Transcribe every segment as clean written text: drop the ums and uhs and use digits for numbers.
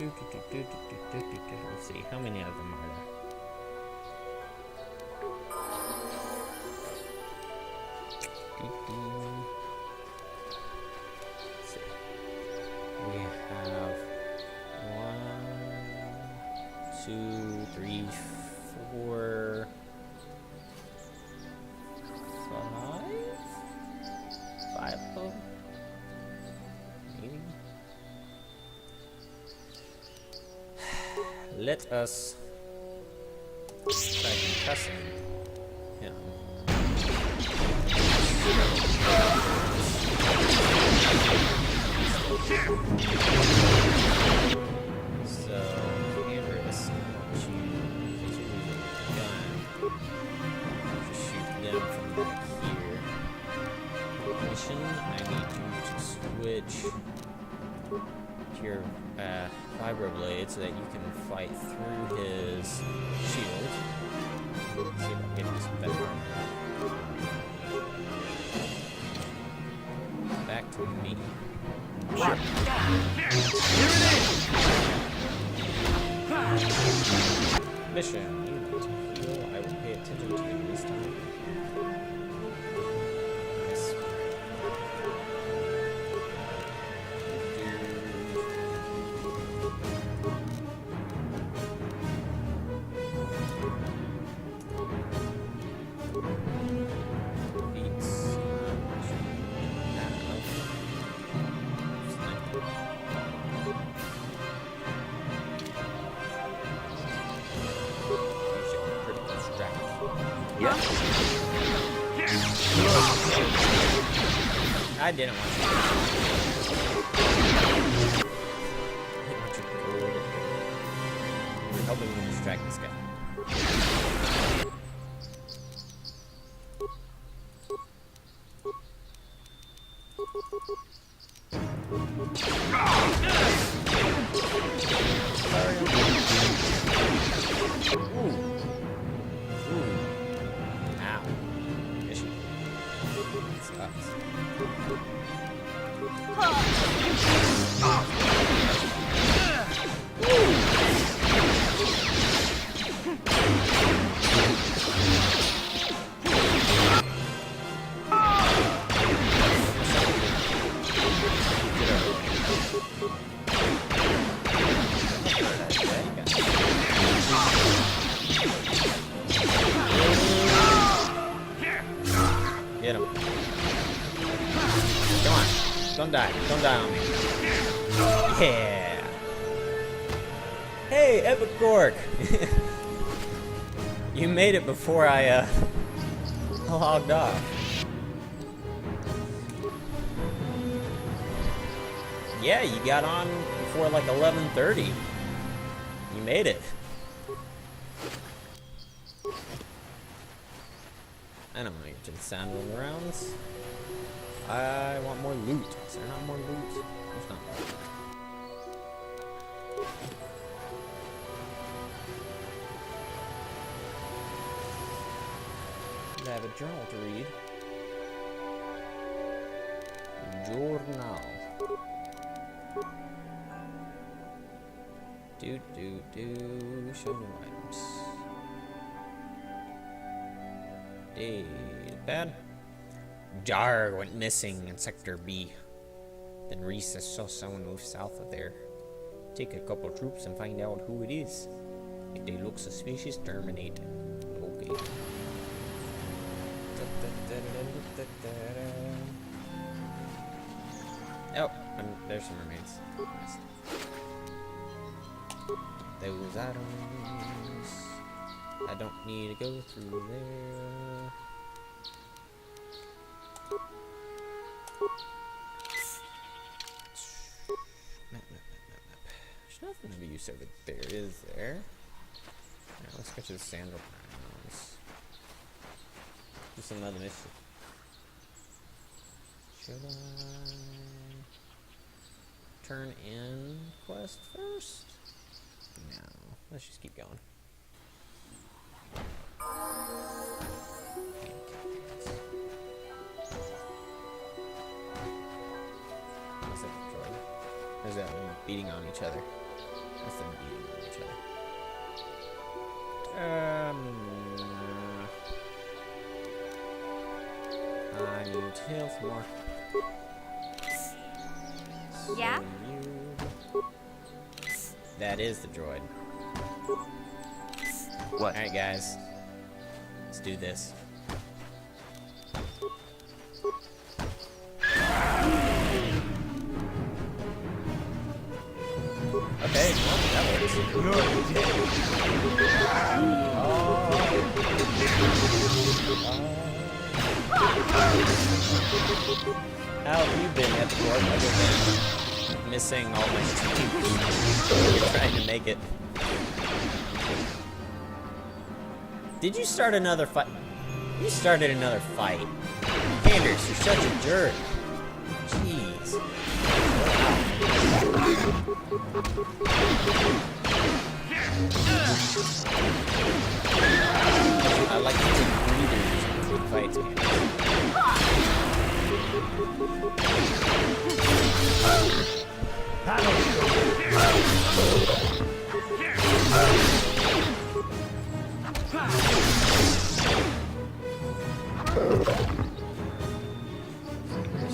Let's see, how many of them are there? Let's see. We have 1, 2, 3, 4, 5 of them? Maybe? Let us try concussing him. So, Andreas, I want you to use a gun to shoot them from back here. Mission, I need you to switch to your vibroblade so that you can fight through his shield. Let's see if I can get some better armor. Back to me. Sure. Mission. You need to heal. I will pay attention to you this time. Nice. I didn't want you to. You're helping me distract this guy. Get him. Come on. Don't die. Don't die on me. Yeah. Hey, Epic Gork. You made it before I logged off. Yeah, you got on before like 11:30. You made it. I don't know your sound of the rounds. I want more loot. Is there not more loot? There's not more loot. I have a journal to read. Journal. Show new items. Bad. Jar went missing in Sector B. Then Reese saw someone move south of there. Take a couple troops and find out who it is. If they look suspicious, terminate. Okay. Oh, there's some remains. Nice. Those items. I don't need to go through there. Map. There's nothing of use over there, is there? Alright, let's go to the sandal grounds. Do some other mission. Should I turn in quest first? No, let's just keep going. What's that, Troy? Or is that beating on each other? What's them eating on each other? I need to heal some more. Yeah? That is the droid. What? Alright, guys. Let's do this. Okay, well, that works. How have you been at the court other than missing all my teams? You're trying to make it. Did you start another fight? You started another fight. Anders, you're such a jerk. Jeez. I like to take breathers between fights,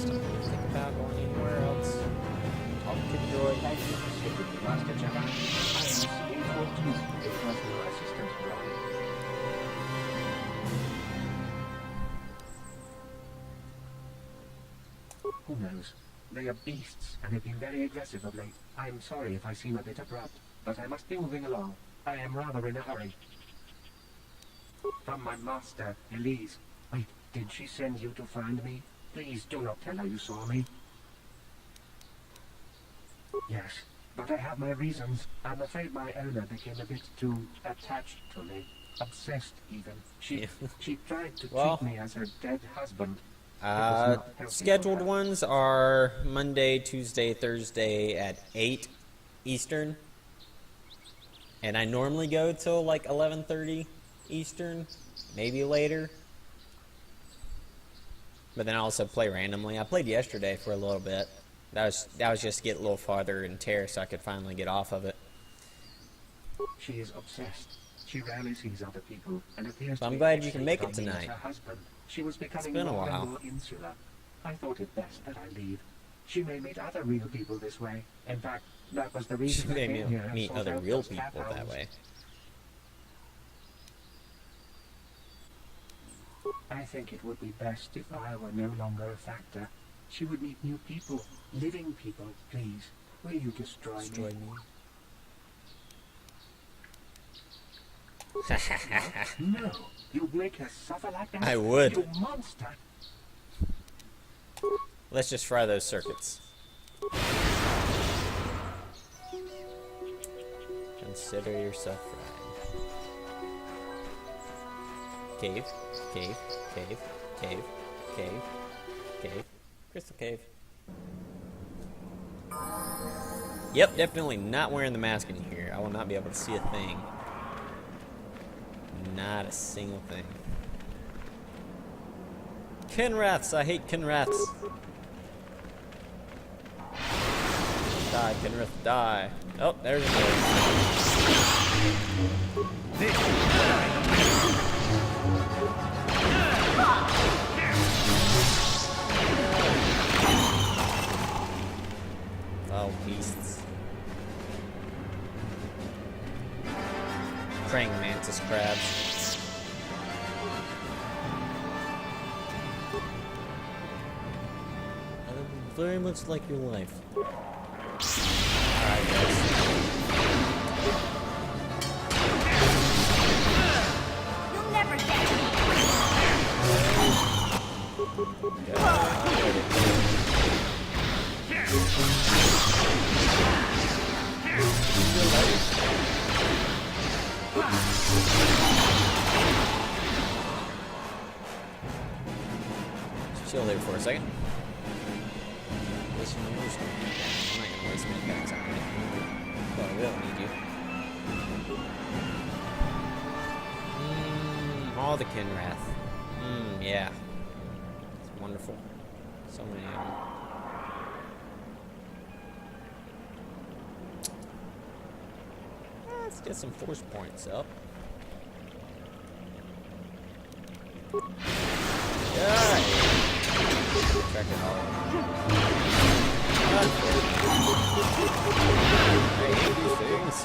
Think about going anywhere else. Talk to the droid. Thank you for saving me, Master Jedi. I am C-14, a personal assistant droid. Who knows? They are beasts and have been very aggressive of late. I am sorry if I seem a bit abrupt, but I must be moving along. I am rather in a hurry. From my master, Elise. Wait, did she send you to find me? Please do not tell her you saw me. Yes, but I have my reasons. I'm afraid my owner became a bit too attached to me. Obsessed, even. She tried to treat me as her dead husband. Scheduled ones are Monday, Tuesday, Thursday at 8 Eastern. And I normally go till like 11:30 Eastern, maybe later. But then I also play randomly. I played yesterday for a little bit. That was just to get a little farther in tear so I could finally get off of it. She is obsessed. She rarely sees other people and appears So to I'm be glad you can fixated make it on me tonight. as her husband. She was becoming been a more while. and more insular. I thought it best that I leave. She may meet other real people this way. In fact, that was the She reason I made came me here. and meet sought other out real those cat people that hounds. way. I think it would be best if I were no longer a factor. She would meet new people, living people. Please, will you destroy me? No, you'd make her suffer like that? I would. You monster! Let's just fry those circuits. Consider yourself fried. Cave, cave, cave, cave, cave, cave, crystal cave. Yep, definitely not wearing the mask in here. I will not be able to see a thing. Not a single thing. Kinraths, I hate Kinraths. Die, Kinrath, die. Oh, there's a Oh, beasts. Praying mantis crabs. Very much like your life. Alright, guys. You'll never get me. Just chill there for a second. Listen to your story. I'm not gonna waste my attacks on it. But I will need you. All the Kinrath. Yeah. It's wonderful. So many of them. Let's get some force points up. Yeah! Check it out. I hate these things.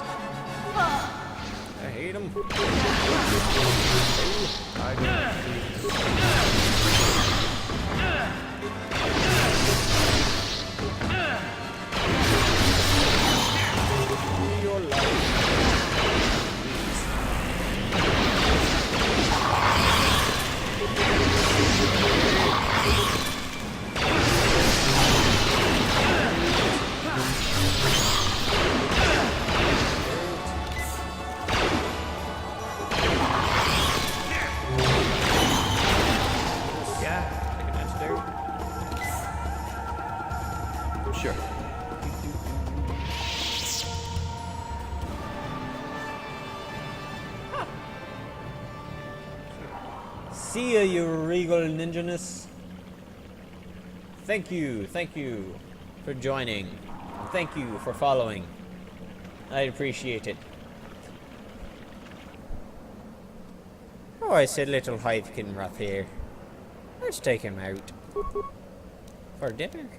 I hate them. I don't your life. Sure. See ya, you regal ninjaness. Thank you for joining. Thank you for following. I appreciate it. Oh, I said little Hivekin Rough here. Let's take him out. For dinner?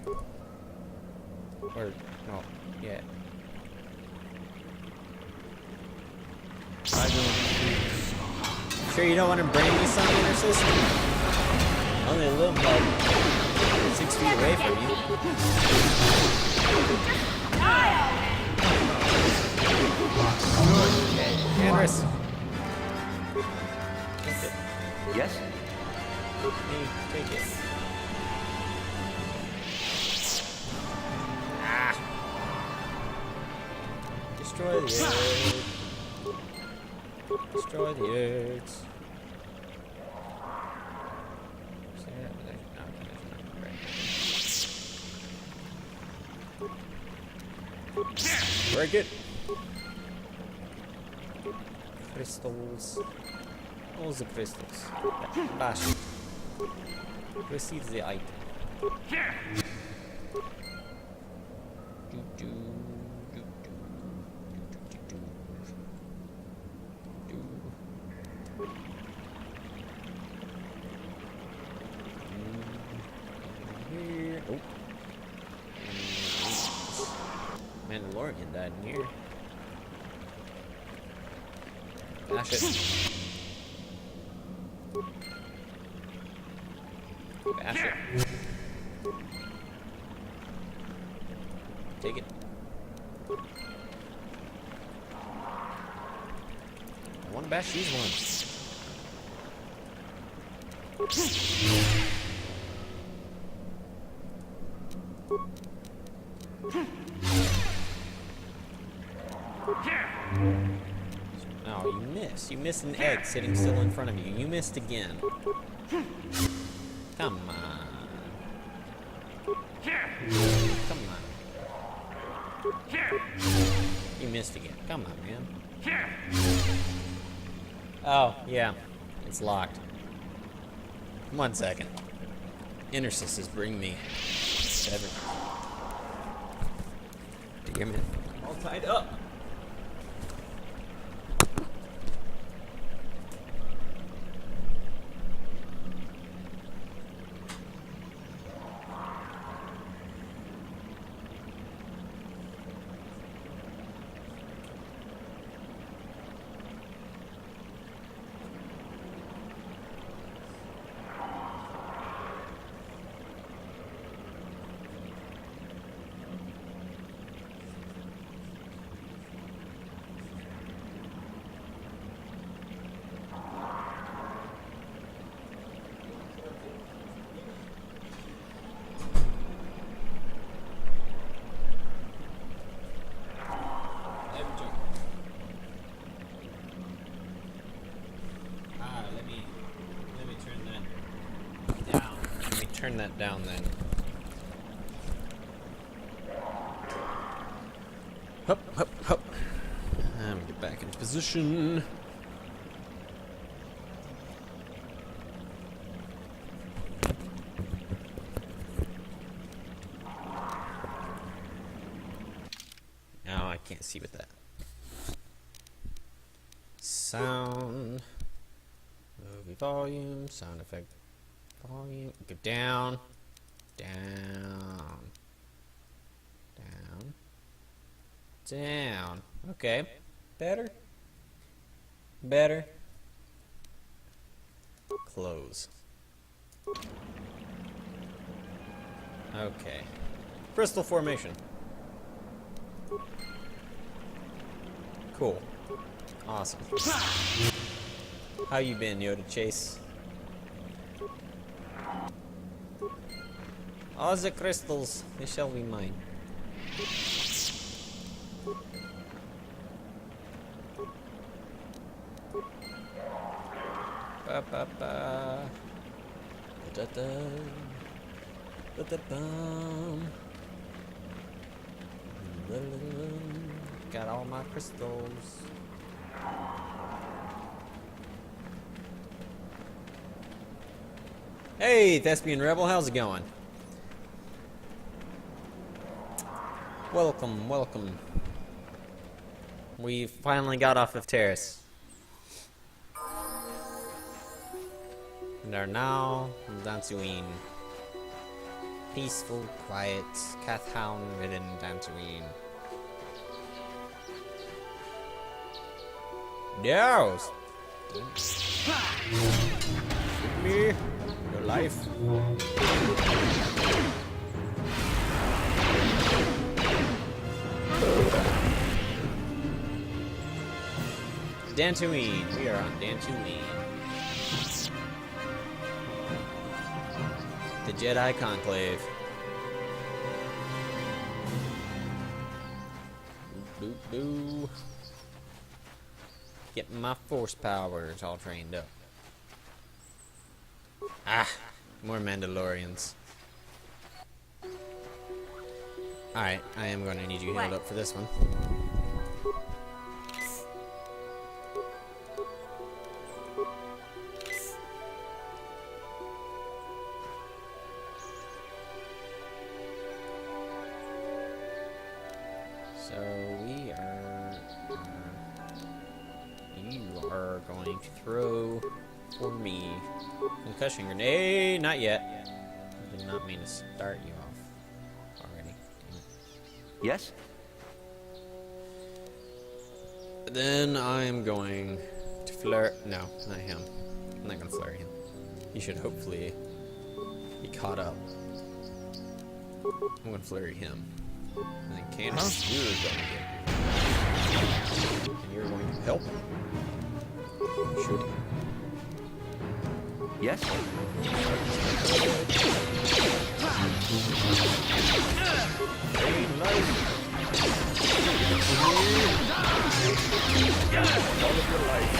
Or, no, yeah. Sure you don't want to bring me some in your system? Only a little about 6 feet away from you. Okay, Andrus. Yes? Hey, take it. Ah! Destroy the earth. Destroy the earth. Break it. Crystals. All the crystals. Bash it. Receive the item. Here. Oh. Mandalorian died in here. Bash it. Bash it. Take it. I want to bash these ones. Oh, you missed. You missed an egg sitting still in front of you. You missed again. Come on. Come on. You missed again. Come on, man. Oh, yeah. It's locked. 1 second. Intercessors bring me 7. Damn it. All tied up. Turn that down then. Hup, hup, hup. Get back into position. Now I can't see with that. sound. Movie volume, sound effect volume. Go down, down, down, down. Okay, better, better. Close. Okay. Crystal formation. Cool. Awesome. How you been, Yoda Chase? All the crystals, they shall be mine. Ba ba ba. Da da da. Da da bum. Got all my crystals. Hey, Thespian Rebel, how's it going? Welcome, welcome. We finally got off of Terrace. And are now in Dantooine. Peaceful, quiet, cat-hound-ridden Dantooine. No! Shoot me. Your life. Dantooine. We are on Dantooine. The Jedi Conclave. Boop boop boo. Getting my force powers all trained up. Ah, more Mandalorians. Alright, I am going to need you healed up for this one. So we are... you are going to throw for me. Concussion grenade, not yet. I did not mean to start you off already. Yes? Then I'm going to flare. No, not him. I'm not gonna flare him. He should hopefully be caught up. I'm gonna flurry him. And then Candace, you're going to get. And you're going to help. Shoot him. Yes? Green light. All of your life.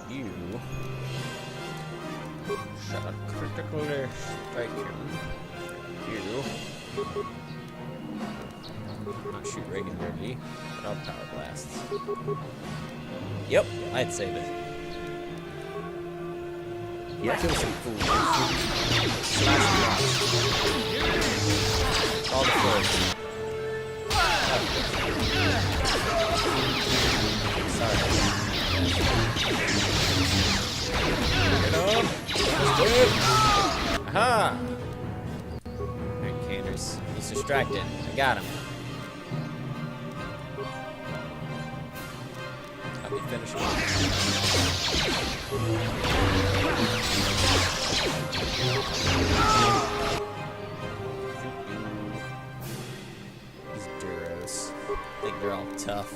You shall critically strike him. You not shoot regularly, but I'll power blast. Yep, I'd say that. Yes? Kill some fools. Slash blast. All the fools. Sorry. Get up! Let's do it! Aha! Alright, Canders. He's distracted. I got him. Help me finish him off. These Duros. Think they're all tough.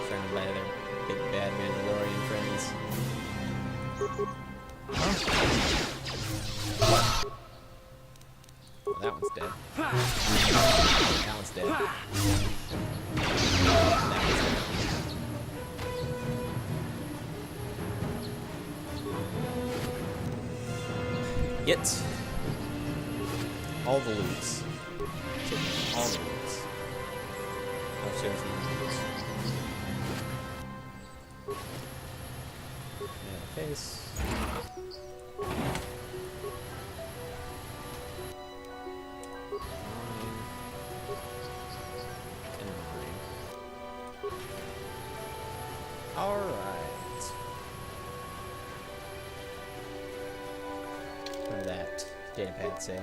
Surrounded by their big bad Mandalorian friends. Oh, that one's dead. That one's dead. That one's dead. Get all the loots. Take all the loots. I'll show you some loots. Face. that datapad say?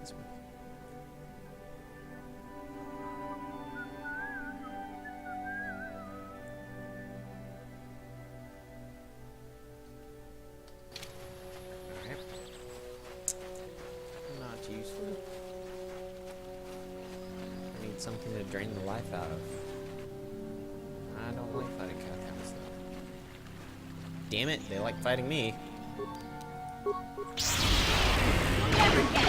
This one. Alright. Not useful. I need something to drain the life out of. I don't like fighting catacombs though. Damn it, they like fighting me. You'll never get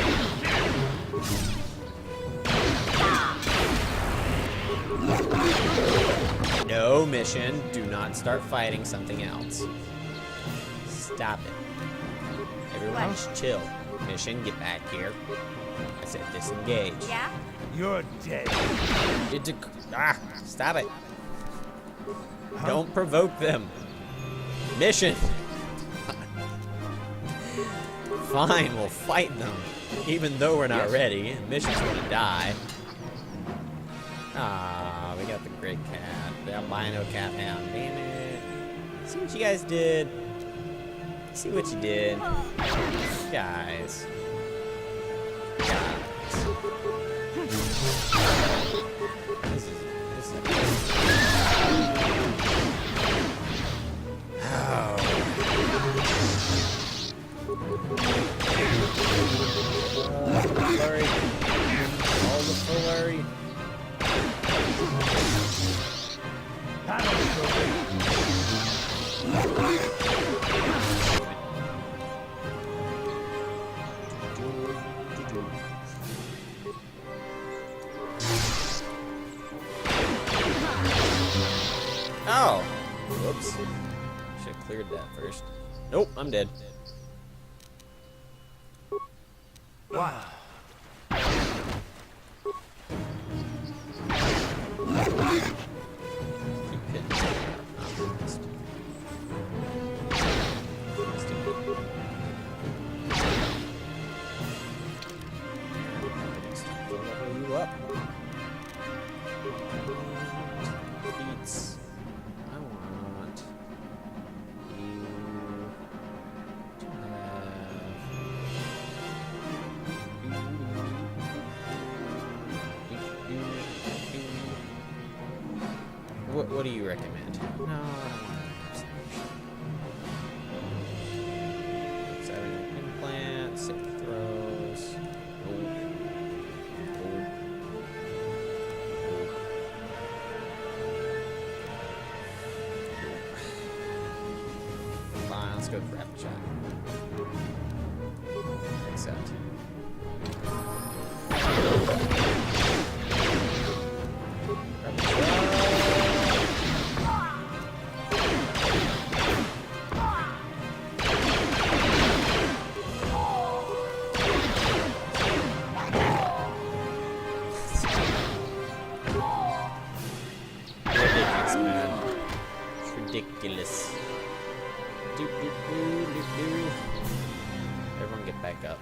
me. No mission, do not start fighting something else. Stop it. Everyone just chill. Mission, get back here. I said disengage. Yeah? You're dead. Stop it. Don't provoke them. Mission. Fine, we'll fight them. Even though we're not ready. Mission's gonna die. Ah, we got the great cat. The albino cat now. Damn it. See what you guys did? See what you did? Guys. This is flurry. All the flurry. Oh! Whoops. Should have cleared that first. Nope, I'm dead. Wow. Keep hitting. Oh, missed. Missed it. We'll level you up. Beats. I want you to have. What do you recommend? No, I don't want to. Savage implant, sick throws. Fine, let's go for rapid shot. Accept. Rapid shot. Ridiculous, man. It's ridiculous. Everyone get back up.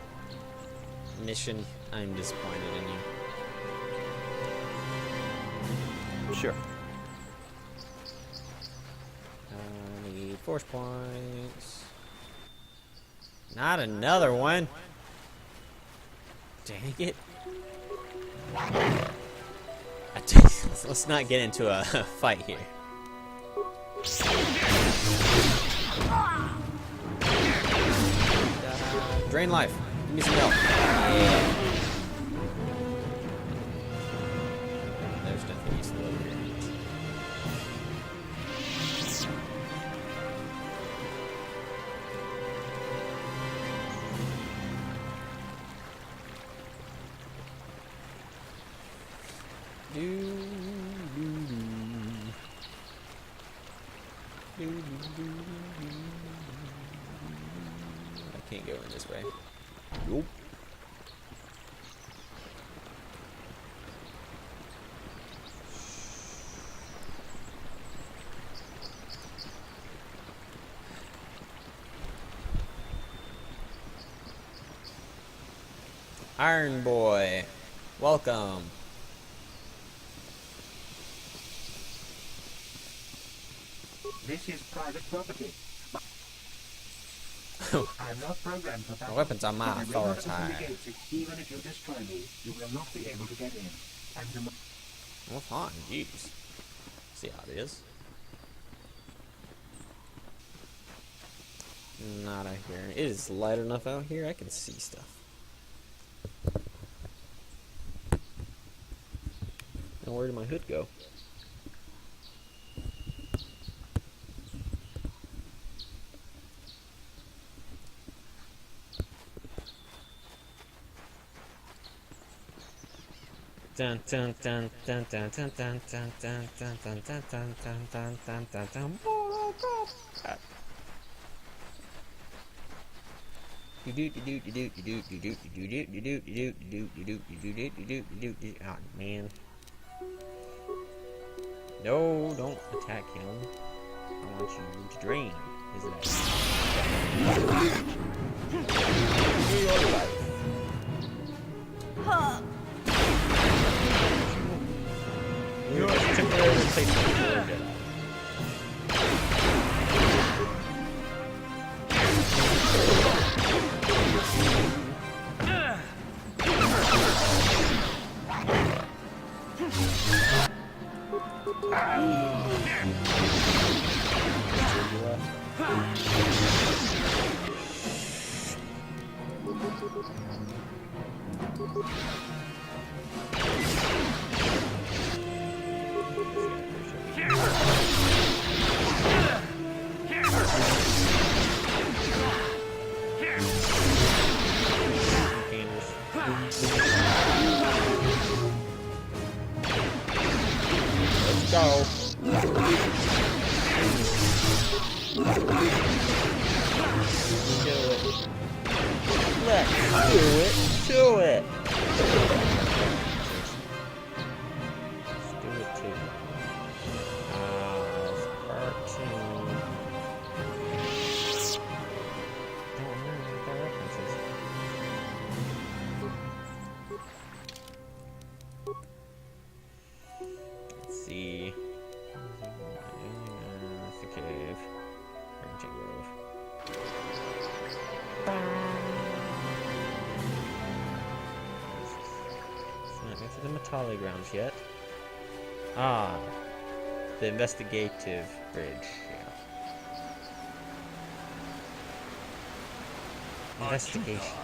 Mission, I'm disappointed in you. Sure. I need force points. Not another one. Dang it. Let's not get into a fight here. Drain life. Give me some help. Yeah. There's nothing useful over here. I can't go in this way. Nope. Iron Boy, welcome. This is private property. I'm not programmed for My battle. weapons are my I will not authority. open the gates. Even if you destroy me, you will not be able to get in. And you Well, fine, jeez. See how it is. Not out here. It is light enough out here, I can see stuff. Now where did my hood go? Dun dun dun dun dun dun dun dun dun dun dun dun dun dun dun dun dun. Oh man. No, don't attack him. I want you to drain his life. Your life. You're a temporary replacement for a Jedi. Let's go. Let's do it. Let's do it too. Cartoon. Don't remember what that reference is. Let's see. It's the cave. Branching Grove. It's not into the Matali grounds yet. Ah, the investigative bridge. Yeah. Investigation.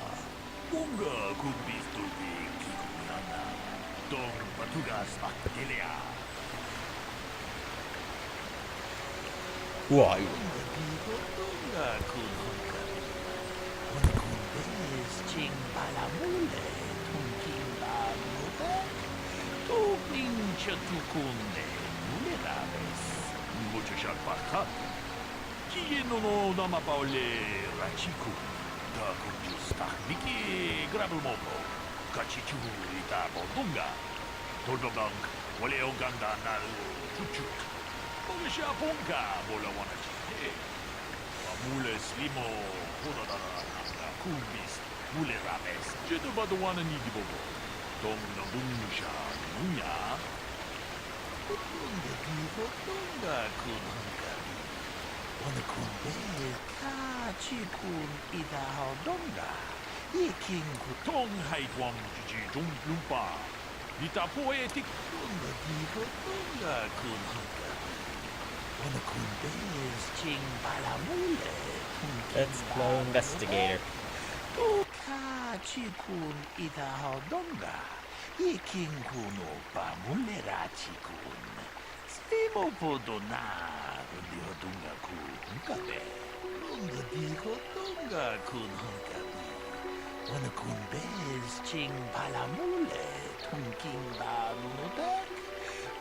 Bunga kubistubi kikuana. Dong batugas akdelia. Who are you? Bunga kununka. Kunkundes ching palamule. Tunking banuta. Tuping chatukunde. Muleraves. Muchachak pakat. Kiyeno no namapaule rachiku. Kunjus takniki grabelmopo. Kachichu ita bondunga. Toldogang wale oganda naru chuchuk. Ogesha ponka bola wanachi. Mule slimo hodadana kumbis mule rames. Jedu baduana ni dibobo. Dong nabungsha nunya. Kunde kivo dunga kununga. Wana kunde kachikun ida hodonga. Iking kutong haidwam jiji jung lumpa. Nita poetic kunde kivo dunga kununga. Wana kundes ching palamule. Let's blow investigator. Kachikun ida hodonga. Iking kuno pamulera chikun. Stimo podona. Hodunga kunkabe. Runga di hodunga kunkabe. Wana kunbez ching palamule. Tunking balunodak.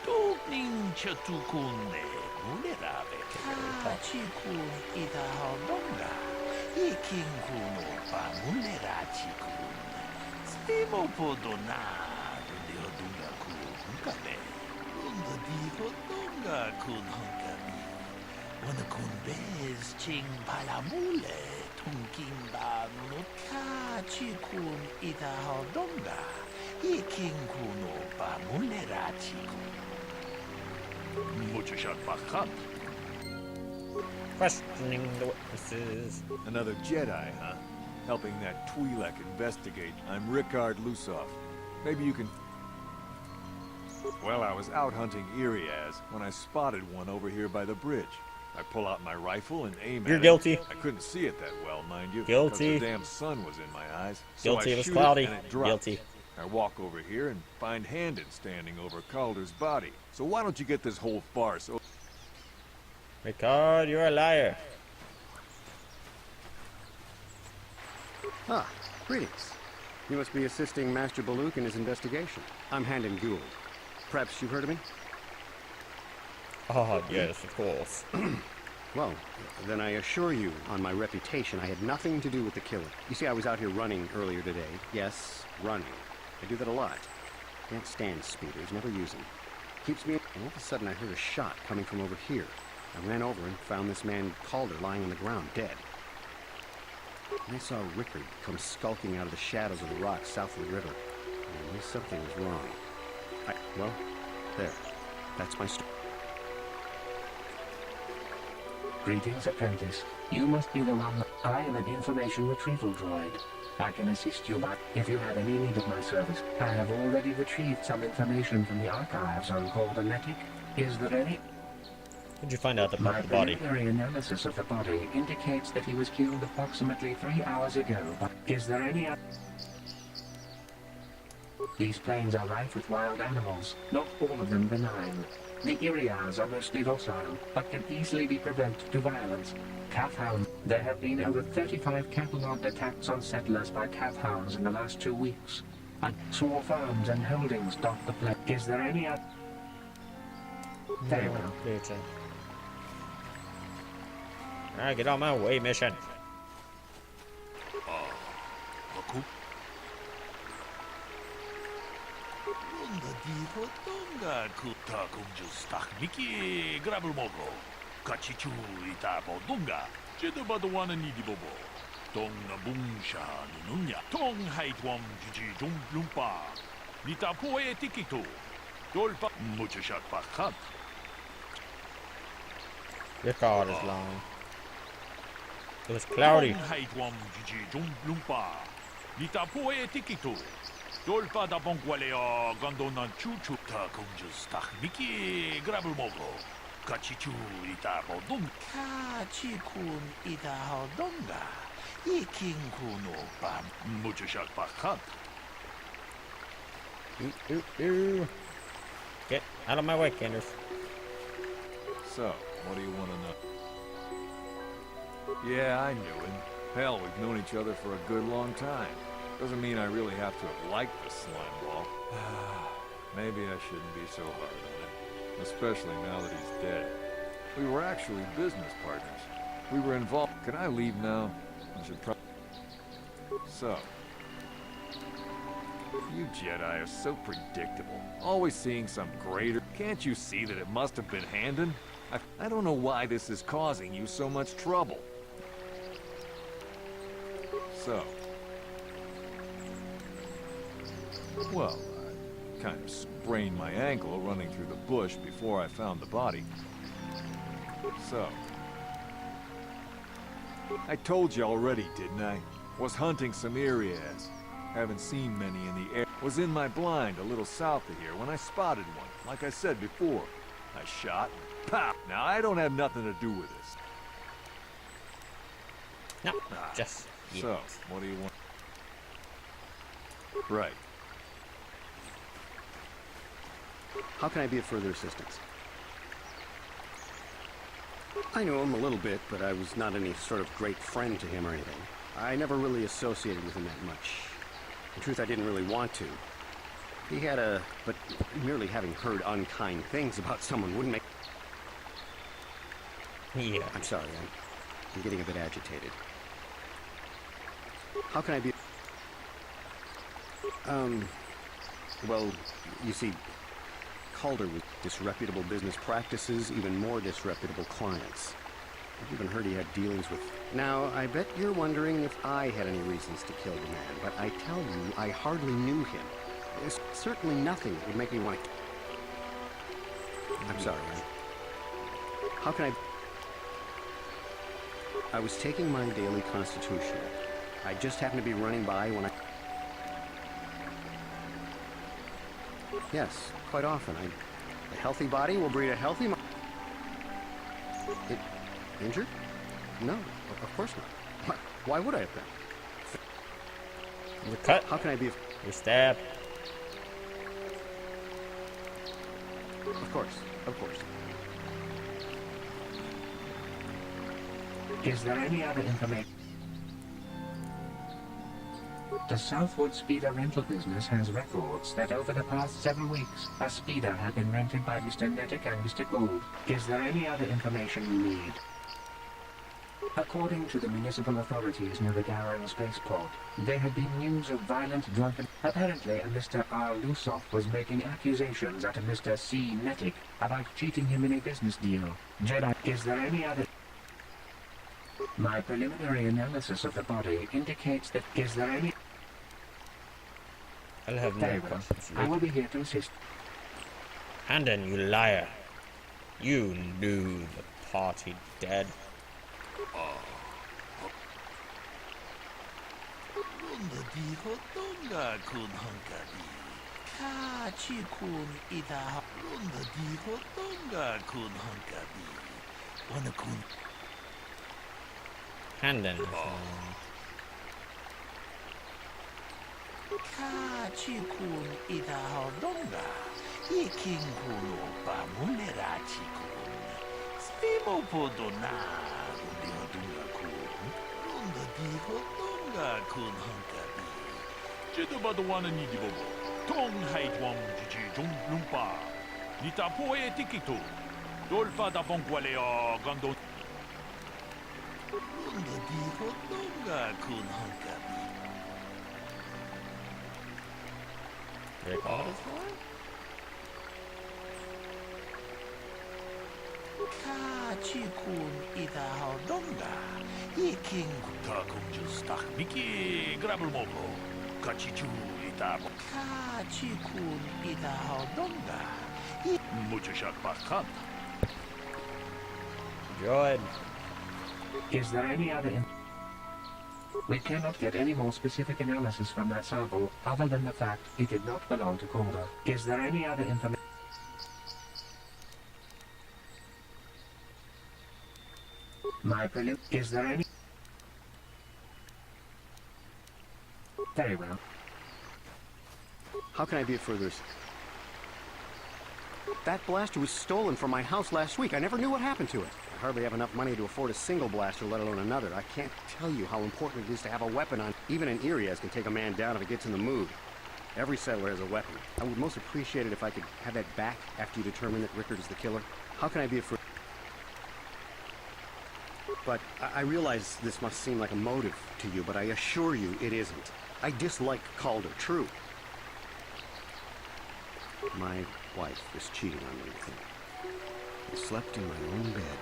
Tupning chatukunde. Mulerabe. Kachikun ida hodonga. Iking kuno pamulera chikun. Stimo podona. Hodunga kunkabe. Runga di hodunga kunkabe. Wana kunbez ching palamule. Tunking banut kachikun ida hodonga. Iking kuno pamulera chikun. Muchachak pakat. Questioning the witnesses. Another Jedi, huh? Helping that Twi'lek investigate. I'm Ricard Lusoff. Maybe you can... Well, I was out hunting Iriaz when I spotted one over here by the bridge. I pull out my rifle and aim You're at guilty. it. I couldn't see it that well, mind you. Guilty. Because the damn sun was in my eyes. So Guilty I of it's shoot cloudy. it and it drops. Guilty. I walk over here and find Handon standing over Calder's body. So why don't you get this whole farce over? Ricard, you're a liar. Ah, greetings. You must be assisting Master Baluk in his investigation. I'm Handon Gould. Perhaps you've heard of me? Oh, yes, of course. Well, then I assure you, on my reputation, I had nothing to do with the killing. You see, I was out here running earlier today. Yes, running. I do that a lot. Can't stand speeders, never use them. Keeps me... And all of a sudden I heard a shot coming from over here. I ran over and found this man Calder lying on the ground, dead. And I saw Rickard come skulking out of the shadows of the rocks south of the river. And I knew something was wrong. Well, there. That's my story. Greetings, apprentice. You must be the one. I am an information retrieval droid. I can assist you, but if you have any need of my service, I have already retrieved some information from the archives on Caldernetic. Is there any? Did you find out My about the body? preliminary analysis of the body indicates that he was killed approximately 3 hours ago, but is there any These plains are rife with wild animals, not all of them benign. The Irias are mostly docile, but can easily be provoked to violence. Calf hounds. There have been over 35 catalogued attacks on settlers by calf hounds in the last 2 weeks. And small farms and holdings dot the plain. Is there any Very well. Later. Alright, get on my way, mission. Baku? Donga dijo donga kuta kumjus tak miki grabul mogo. Kachichu itabo donga. Jedu badowana ni di bobo. Dong na bungsha nunya. Tong haitwam jiji jum lumpa. Nita poe tikito. Dolpa muchashat pakat. Your card is long. It was cloudy. Haitwam jiji jum lumpa. Nita poe tikito. Dolpa da bongwaleo gondona chuchu ta kumjus tak miki grabul mogo. Kachichu ita bodung. Kachikun ita hodonga. Iking kuno pam. Muchashat pakat. Get out of my way, Candace. So, what do you want to know? Yeah, I knew him. Hell, we've known each other for a good long time. Doesn't mean I really have to have liked the slime ball. Maybe I shouldn't be so hard on him. Especially now that he's dead. We were actually business partners. We were involved. Can I leave now? I should probably... So... You Jedi are so predictable. Always seeing some greater... Can't you see that it must have been Handon? I don't know why this is causing you so much trouble. So... Well, I kind of sprained my ankle running through the bush before I found the body. So... I told you already, didn't I? Was hunting some Irias. Haven't seen many in the air. Was in my blind a little south of here when I spotted one, like I said before. I shot, and pow! Now, I don't have nothing to do with this. No, just... So, yeah. what do you want? Right. How can I be of further assistance? I knew him a little bit, but I was not any sort of great friend to him or anything. I never really associated with him that much. In truth, I didn't really want to. He had a... But merely having heard unkind things about someone wouldn't make... Yeah. I'm sorry, I'm getting a bit agitated. How can I be... Well, you see, Calder with disreputable business practices, even more disreputable clients. I've even heard he had dealings with... Now, I bet you're wondering if I had any reasons to kill the man, but I tell you, I hardly knew him. There's certainly nothing that would make me want to... I'm sorry, How can I... I was taking my daily constitutional. I just happened to be running by when I... Yes, quite often. A healthy body will breed a healthy mind. Injured? No, of course not. Why would I have been? You're cut. How can I be... You're stabbed. Of course, of course. Is there any other information? The Southwood Speeder rental business has records that over the past 7 weeks, a speeder had been rented by Mr. Nettic and Mr. Gould. Is there any other information you need? According to the municipal authorities near the Garan spaceport, there had been news of violent drunken... Apparently, a Mr. R. Lusoff was making accusations at a Mr. C. Nettic about cheating him in a business deal. Jedi, is there any other... My preliminary analysis of the body indicates that... Is there any... I'll have Very no well. questions. I will be here to assist. Handon, you liar. You knew the party dead. ronda dijo donga kun hankabi. Kachi kun ida. Ronda dijo donga kun hankabi. Wana kun. Handon. Kachi kun ida donga. Iking kun opa mulerachi kun. Spimo podona. Dijo donga kun. Ronda dijo donga kun hankabi. Jeda badowana ni dibobo. Tong haitwam jiji jung lumpa. Nita poe tikito. Dolfa da bonqualeo gando. Ronda dijo donga kun hankabi. Record Kachi kun ida donga. Iking kuta kumju stak miki grabel mogo. Kachi chu ita. Kachi kun ida donga. Mucho shak bakan. Droid. Is there any other... We cannot get any more specific analysis from that sample other than the fact it did not belong to Calder. Is there any other information? My prelim... Is there any... Very well. How can I be of further... That blaster was stolen from my house last week. I never knew what happened to it. I hardly have enough money to afford a single blaster, let alone another. I can't tell you how important it is to have a weapon on. Even an Irias can take a man down if it gets in the mood. Every settler has a weapon. I would most appreciate it if I could have that back after you determine that Rickard is the killer. How can I be of... But I realize this must seem like a motive to you, but I assure you it isn't. I dislike Calder, true. My wife was cheating on me with him. He slept in my own bed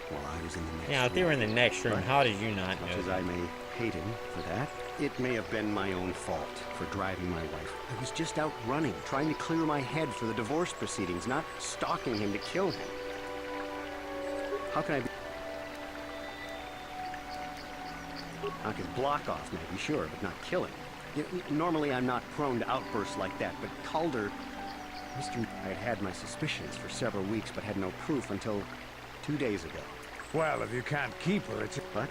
while I was in the next Yeah, if they were in the next room, Right. how did you not Much know? as I may hate him for that, it may have been my own fault for driving my wife. I was just out running, trying to clear my head for the divorce proceedings, not stalking him to kill him. How can I be... Knock his block off, maybe, sure, but not kill him. You know, normally I'm not prone to outbursts like that, but Calder... I had had my suspicions for several weeks, but had no proof until 2 days ago. Well, if you can't keep her, it's... But,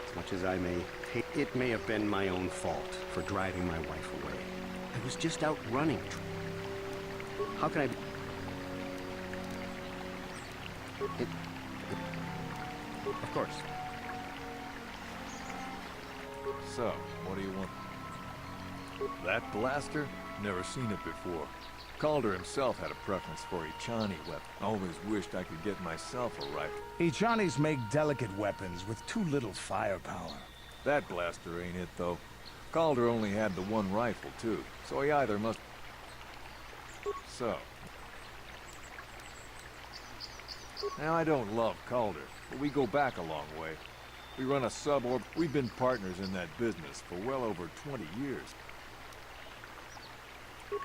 as much as I may hate, it may have been my own fault for driving my wife away. I was just out running. How can I be... Of course. So, what do you want? That blaster? Never seen it before. Calder himself had a preference for Ichani weapon. Always wished I could get myself a rifle. Ichanis make delicate weapons with too little firepower. That blaster ain't it, though. Calder only had the one rifle, too, so he either must... So... Now, I don't love Calder, but we go back a long way. We run a sub-orb. We've been partners in that business for well over 20 years.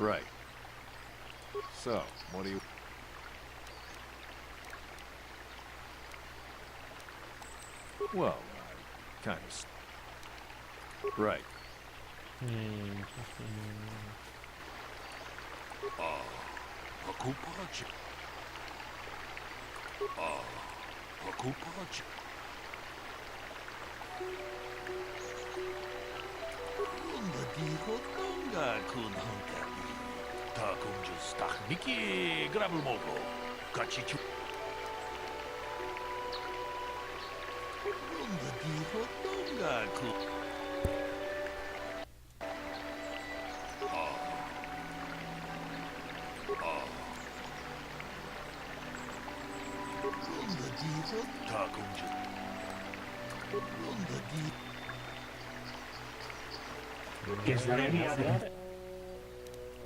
Right. So, what do you... Well, kind of... Right. Pakupachi. Pakupachi. Ronda dijo tonga kun hankali. Ta kunju stachniki grabul mogo. Kachichu. Ronda dijo tonga kun... Ronda dijo ta kunju. Ronda dijo... Is there any other?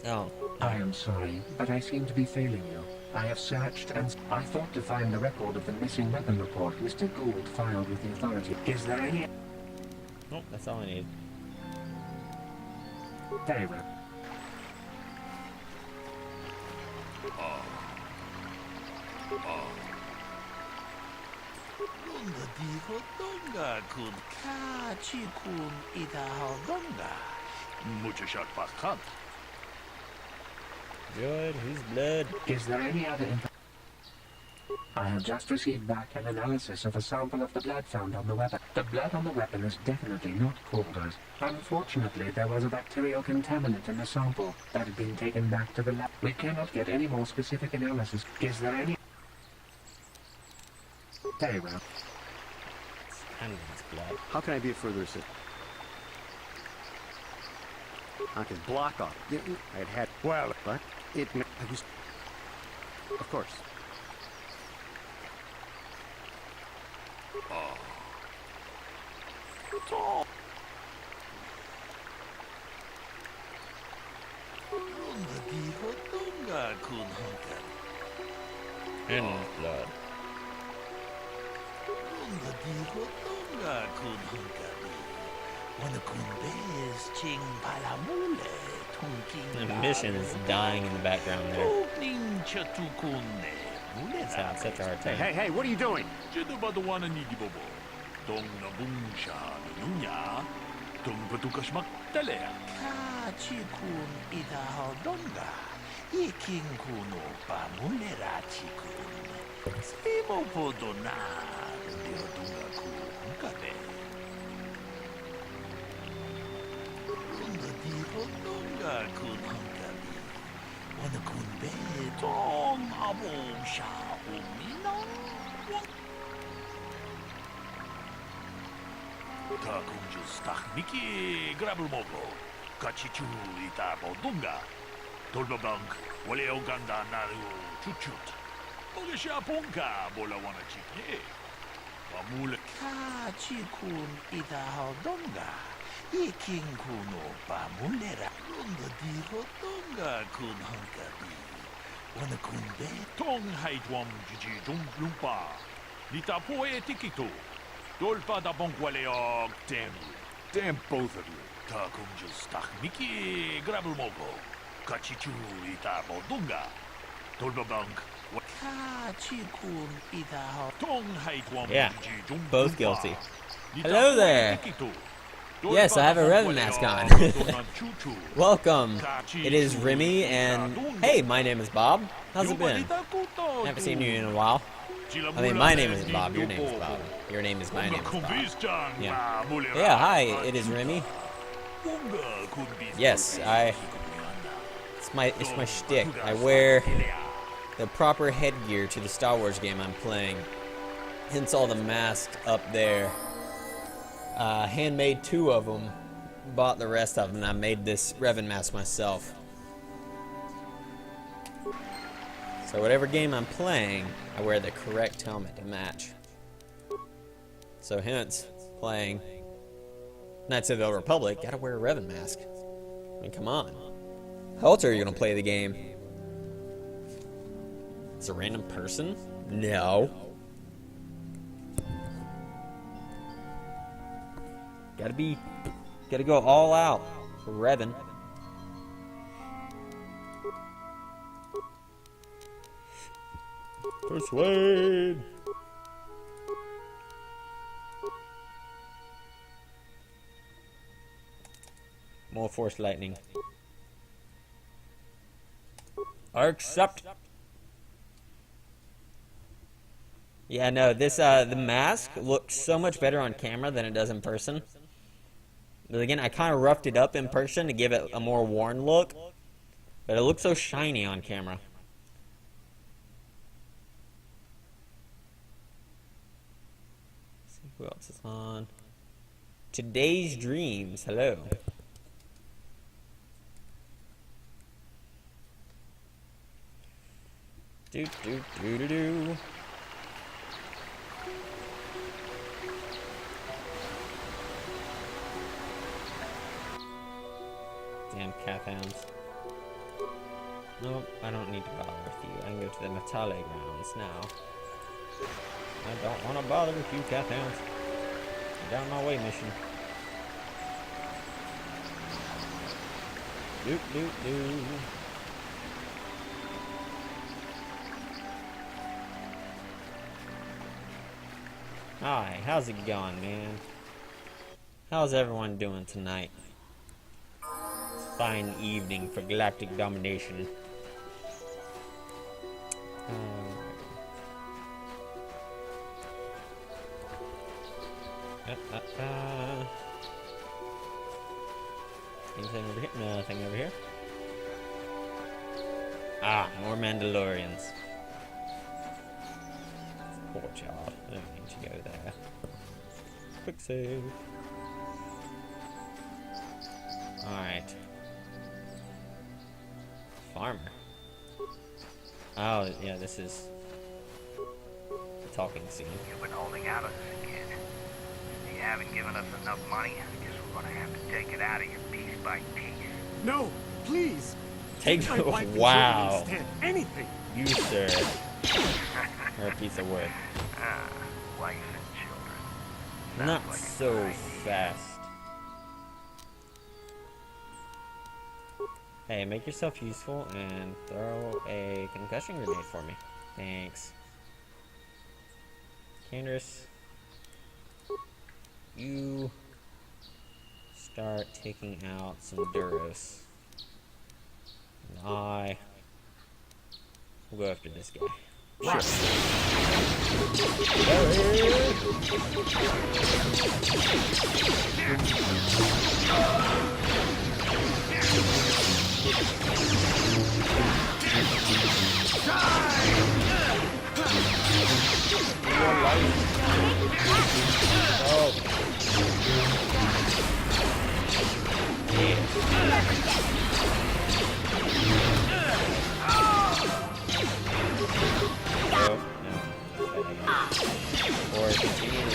Oh. I am sorry, but I seem to be failing you. I have searched and I thought to find the record of the missing weapon report Mr. Gould filed with the authority. Is there any? Nope, that's all I need. Very well. Ronda dijo donga kun kachi kun idaho donga. Mucho shot pakat. Good, who's blood? Is there any other info? I have just received back an analysis of a sample of the blood found on the weapon. The blood on the weapon is definitely not KOTOR's. Unfortunately, there was a bacterial contaminant in the sample that had been taken back to the lab. We cannot get any more specific analysis. Is there any? Very well. It's blood. How can I be of further assistance? I can block off. I had... Well, but it... I was... Of course. Ronda dijo donga kun hankali. And blood. Ronda dijo donga kun hankali. Wana kun bez ching palamule tungking. The mission is dying in the background there. Ning chatu kunne. That sounds such a hard time. Hey, what are you doing? Jeda badawana ni dibobo. Dong na bungsha nunya. Dong patukas magtalea. Kachi kun idaho donga. Iking kuno pamulerachi kun. Simo podona. Dio donga kun kane. Ronda diho donga kun hankali. Wana kun be tong abungsha uminang. Ta kunju stachniki grabul mogo. Kachichu itapo dunga. Tolbabank wale oganda naru chuchut. Ogesha ponka bola wana chikye. Pamule kachikun itaho dunga. Iking kuno pamulera. Ronda diho dunga kun hankali. Wana kun be tong haitwam jiji jung lumpa. Lita poe tikito. Dolpa da bonkwaleog, damn you. Damn both of you. Ta kunju stachniki grabul mogo. Kachichu ita bodunga. Dolpa bank. Kachikun ita tong haitwam Yeah, jung both guilty. Hello there. Yes, I have a Revan mask on. Welcome. It is Remy, and hey, my name is Bob. How's it been? I haven't seen you in a while. I mean, my name is Bob. Your name is Bob. Your name is my name is Bob. Yeah, hi. It is Remy. Yes, it's my shtick. I wear the proper headgear to the Star Wars game I'm playing. Hence all the masks up there. Handmade 2 of them. Bought the rest of them. And I made this Revan mask myself. So whatever game I'm playing, I wear the correct helmet to match. So hence, playing Knights of the Old Republic, gotta wear a Revan mask. I mean, come on. How else are you gonna play the game? It's a random person? No. Gotta go all out for Revan. Persuade. More force lightning. Accept. Yeah, no, this the mask looks so much better on camera than it does in person. But again, I kind of roughed it up in person to give it a more worn look, but it looks so shiny on camera. Let's see who else is on. Today's Dreams. Hello. Do do do do do. Damn cat hounds. Nope, I don't need to bother with you. I can go to the Natale grounds now. I don't want to bother with you, cat hounds. Get down my way, mission. Doop doop doo. Hi, how's it going, man? How's everyone doing tonight? It's a fine evening for galactic domination. Anything over here? Nothing over here. Ah, more Mandalorians. Poor child. I don't need to go there. Quick save. Alright. Farmer. Oh, yeah, this is the talking scene. You've been holding out on us again. You haven't given us enough money. I guess we're gonna have to take it out of you piece by piece. No, please. Take my wife and wow. children instead. Anything. You, sir, are a piece of work. Ah, wife and children. Sounds Not like a so good idea. fast. Hey, make yourself useful and throw a concussion grenade for me. Thanks. Candace, you start taking out some Duros. And I will go after this guy. Or continue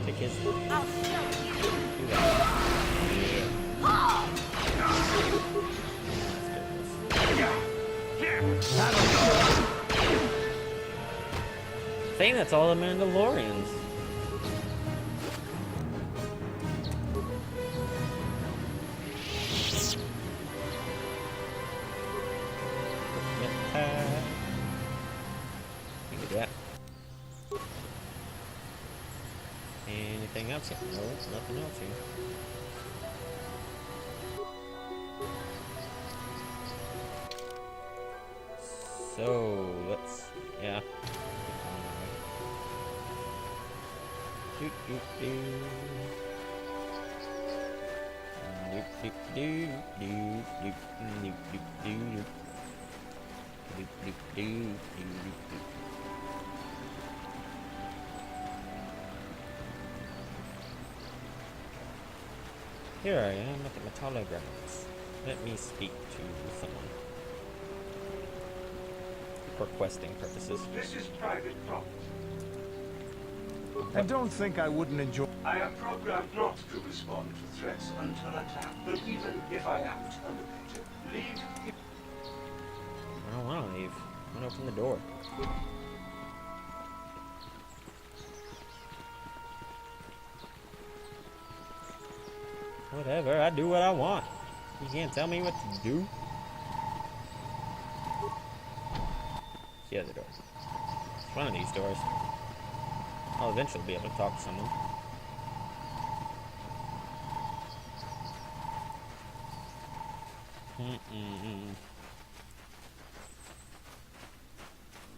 take his. I'll show I think that's all the Mandalorians. Look at that. Anything else here? No, nothing else here. So let's, yeah. Doop doop doo. Doop doop doo. Doop doop doop doop doo. Doop doop doo. Doop doop. Here I am at the Natale grounds. Let me speak to someone. For questing purposes. This is private property. I don't think I wouldn't enjoy... I am programmed not to respond to threats until attack, but even if I am terminated, leave. I don't want to leave. I'm gonna open the door. Whatever, I do what I want. You can't tell me what to do. The other door. It's one of these doors. I'll eventually be able to talk to someone.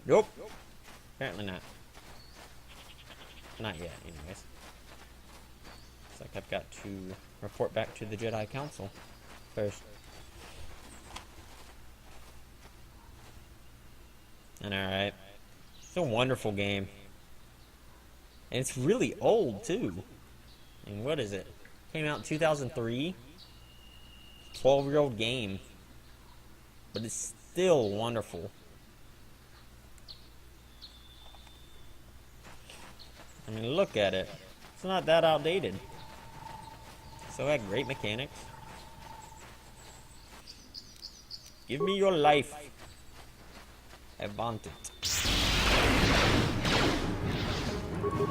Nope. Apparently not. Not yet, anyways. Looks like I've got to report back to the Jedi Council first. And alright. It's a wonderful game. And it's really old, too. I mean, what is it? Came out in 2003. 12-year-old game. But it's still wonderful. I mean, look at it. It's not that outdated. So it had great mechanics. Give me your life. I want it. Take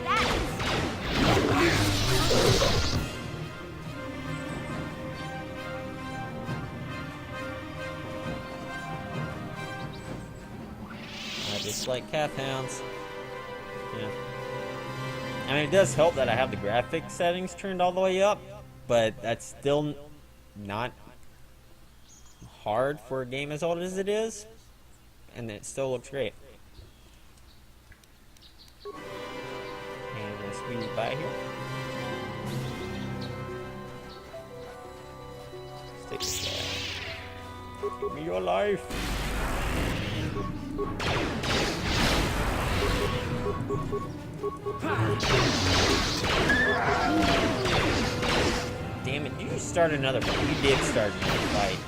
that! I just like calf hounds. Yeah. I mean, it does help that I have the graphic settings turned all the way up, but that's still not hard for a game as old as it is, and it still looks great. And we'll squeeze by here. Let's take this guy. Give me your life. Damn it, you just started another fight. You did start another fight.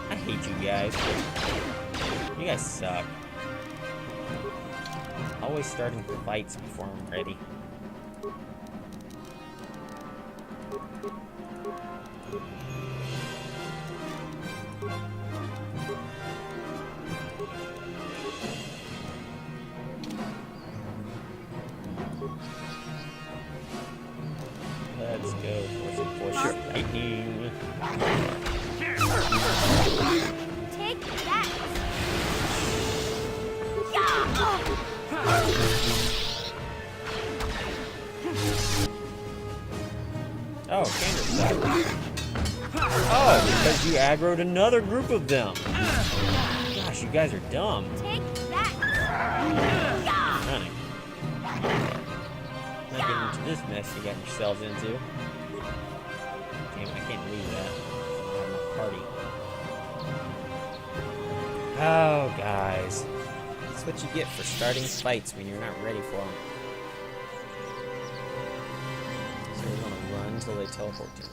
I hate you guys. You guys suck. Always starting fights before I'm ready. Let's go for some force lightning. Take that! Yeah! Oh, Candace died. Oh, because you aggroed another group of them. Gosh, you guys are dumb. Take that! Running. Not getting into this mess you got yourselves into. Damn, I can't leave that. I don't have enough party. Oh, guys. That's what you get for starting fights when you're not ready for them. So we're gonna run until they teleport to me.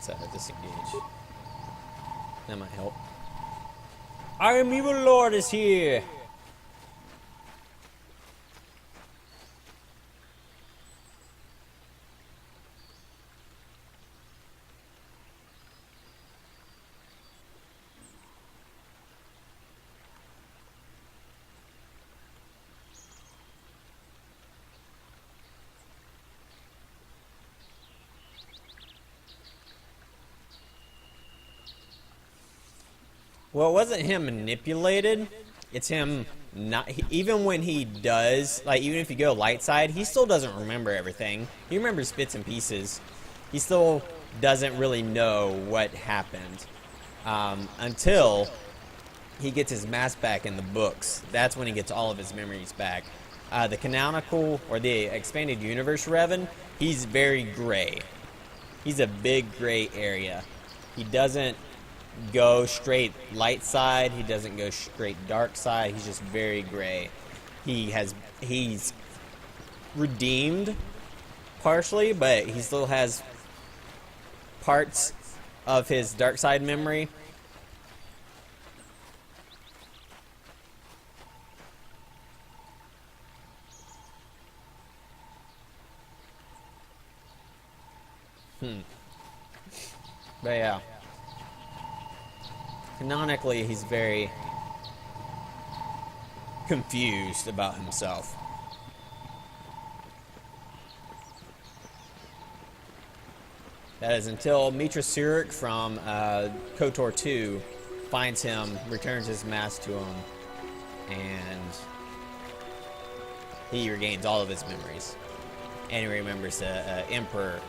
Let's disengage. That might help. Our evil lord is here! Well, it wasn't him manipulated. It's him not. Even when he does, like, even if you go light side, he still doesn't remember everything. He remembers bits and pieces. He still doesn't really know what happened until he gets his mask back in the books. That's when he gets all of his memories back. The canonical or the expanded universe Revan, he's very gray. He's a big gray area. He doesn't go straight light side. He doesn't go straight dark side. He's just very gray. He's redeemed partially, but he still has parts of his dark side memory. But yeah. Canonically, he's very confused about himself. That is until Mitra Surik from KOTOR 2 finds him, returns his mask to him, and he regains all of his memories. And he remembers the Emperor,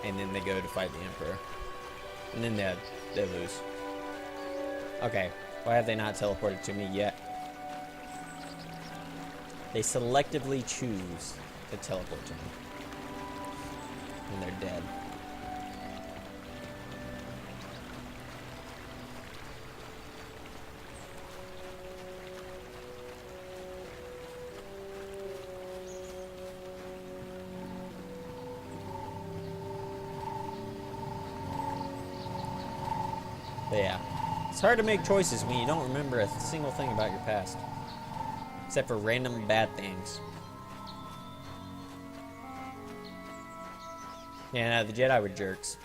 and then they go to fight the Emperor. And then they lose. Okay, why have they not teleported to me yet? They selectively choose to teleport to me. And they're dead. But yeah, it's hard to make choices when you don't remember a single thing about your past. Except for random bad things. Yeah, the Jedi were jerks.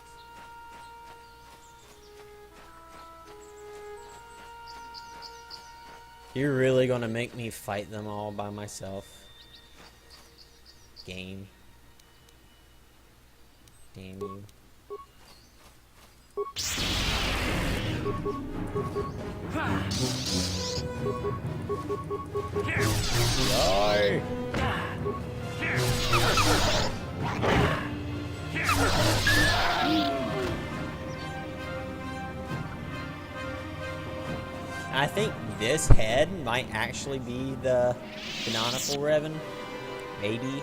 You're really gonna make me fight them all by myself? Game. Damn you. Die! I think this head might actually be the canonical Revan. Maybe.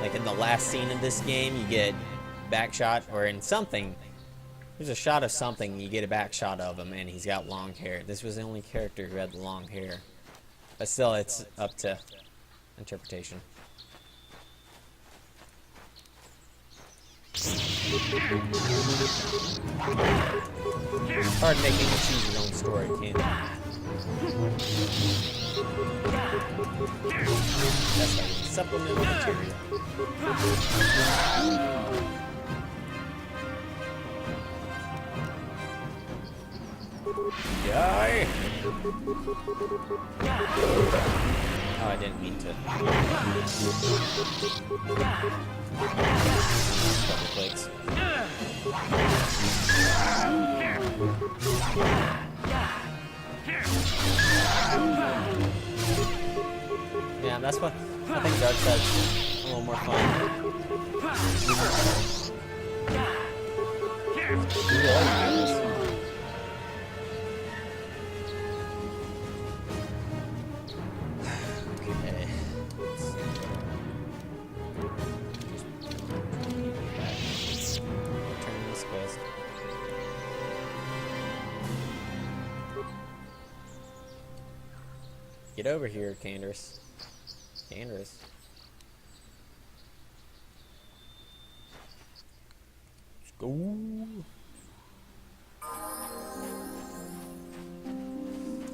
Like in the last scene of this game, you get back shot, or in something. There's a shot of something, you get a back shot of him, and he's got long hair. This was the only character who had the long hair. But still, it's up to interpretation. It's hard making you choose your own story, can't it? That's like supplemental material. Die! Oh, I didn't mean to. Couple clicks. Yeah, that's what I think Dark Side's a little more fun. Okay. Return this quest. Get over here, Candace. Candace. Let's go.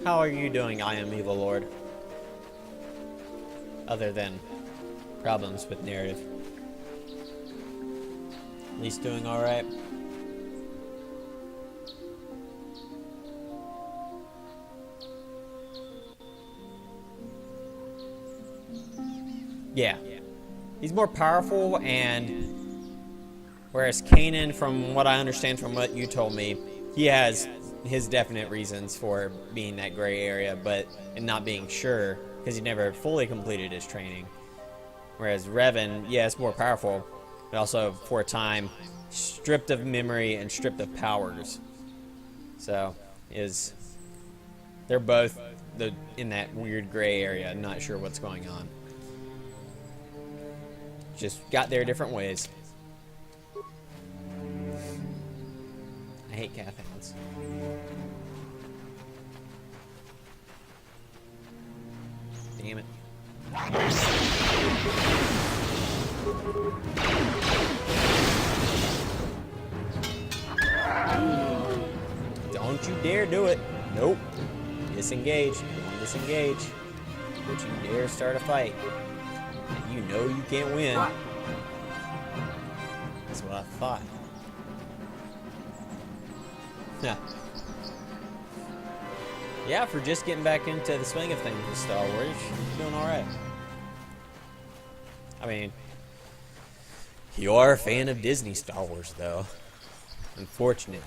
How are you doing, I am Evil Lord? Other than problems with narrative. At least doing alright. Yeah. He's more powerful, and whereas Kanan, from what I understand from what you told me, he has his definite reasons for being that gray area, and not being sure, because he never fully completed his training. Whereas Revan, yes, more powerful, but also for a time stripped of memory and stripped of powers. So they're both in that weird gray area, not sure what's going on. Just got there different ways. I hate Cathans. Damn it. Don't you dare do it. Nope. Disengage. Don't disengage. Don't you dare start a fight. You know you can't win. That's what I thought. Yeah, for just getting back into the swing of things with Star Wars, you're doing alright. I mean, you are a fan of Disney Star Wars, though. Unfortunately.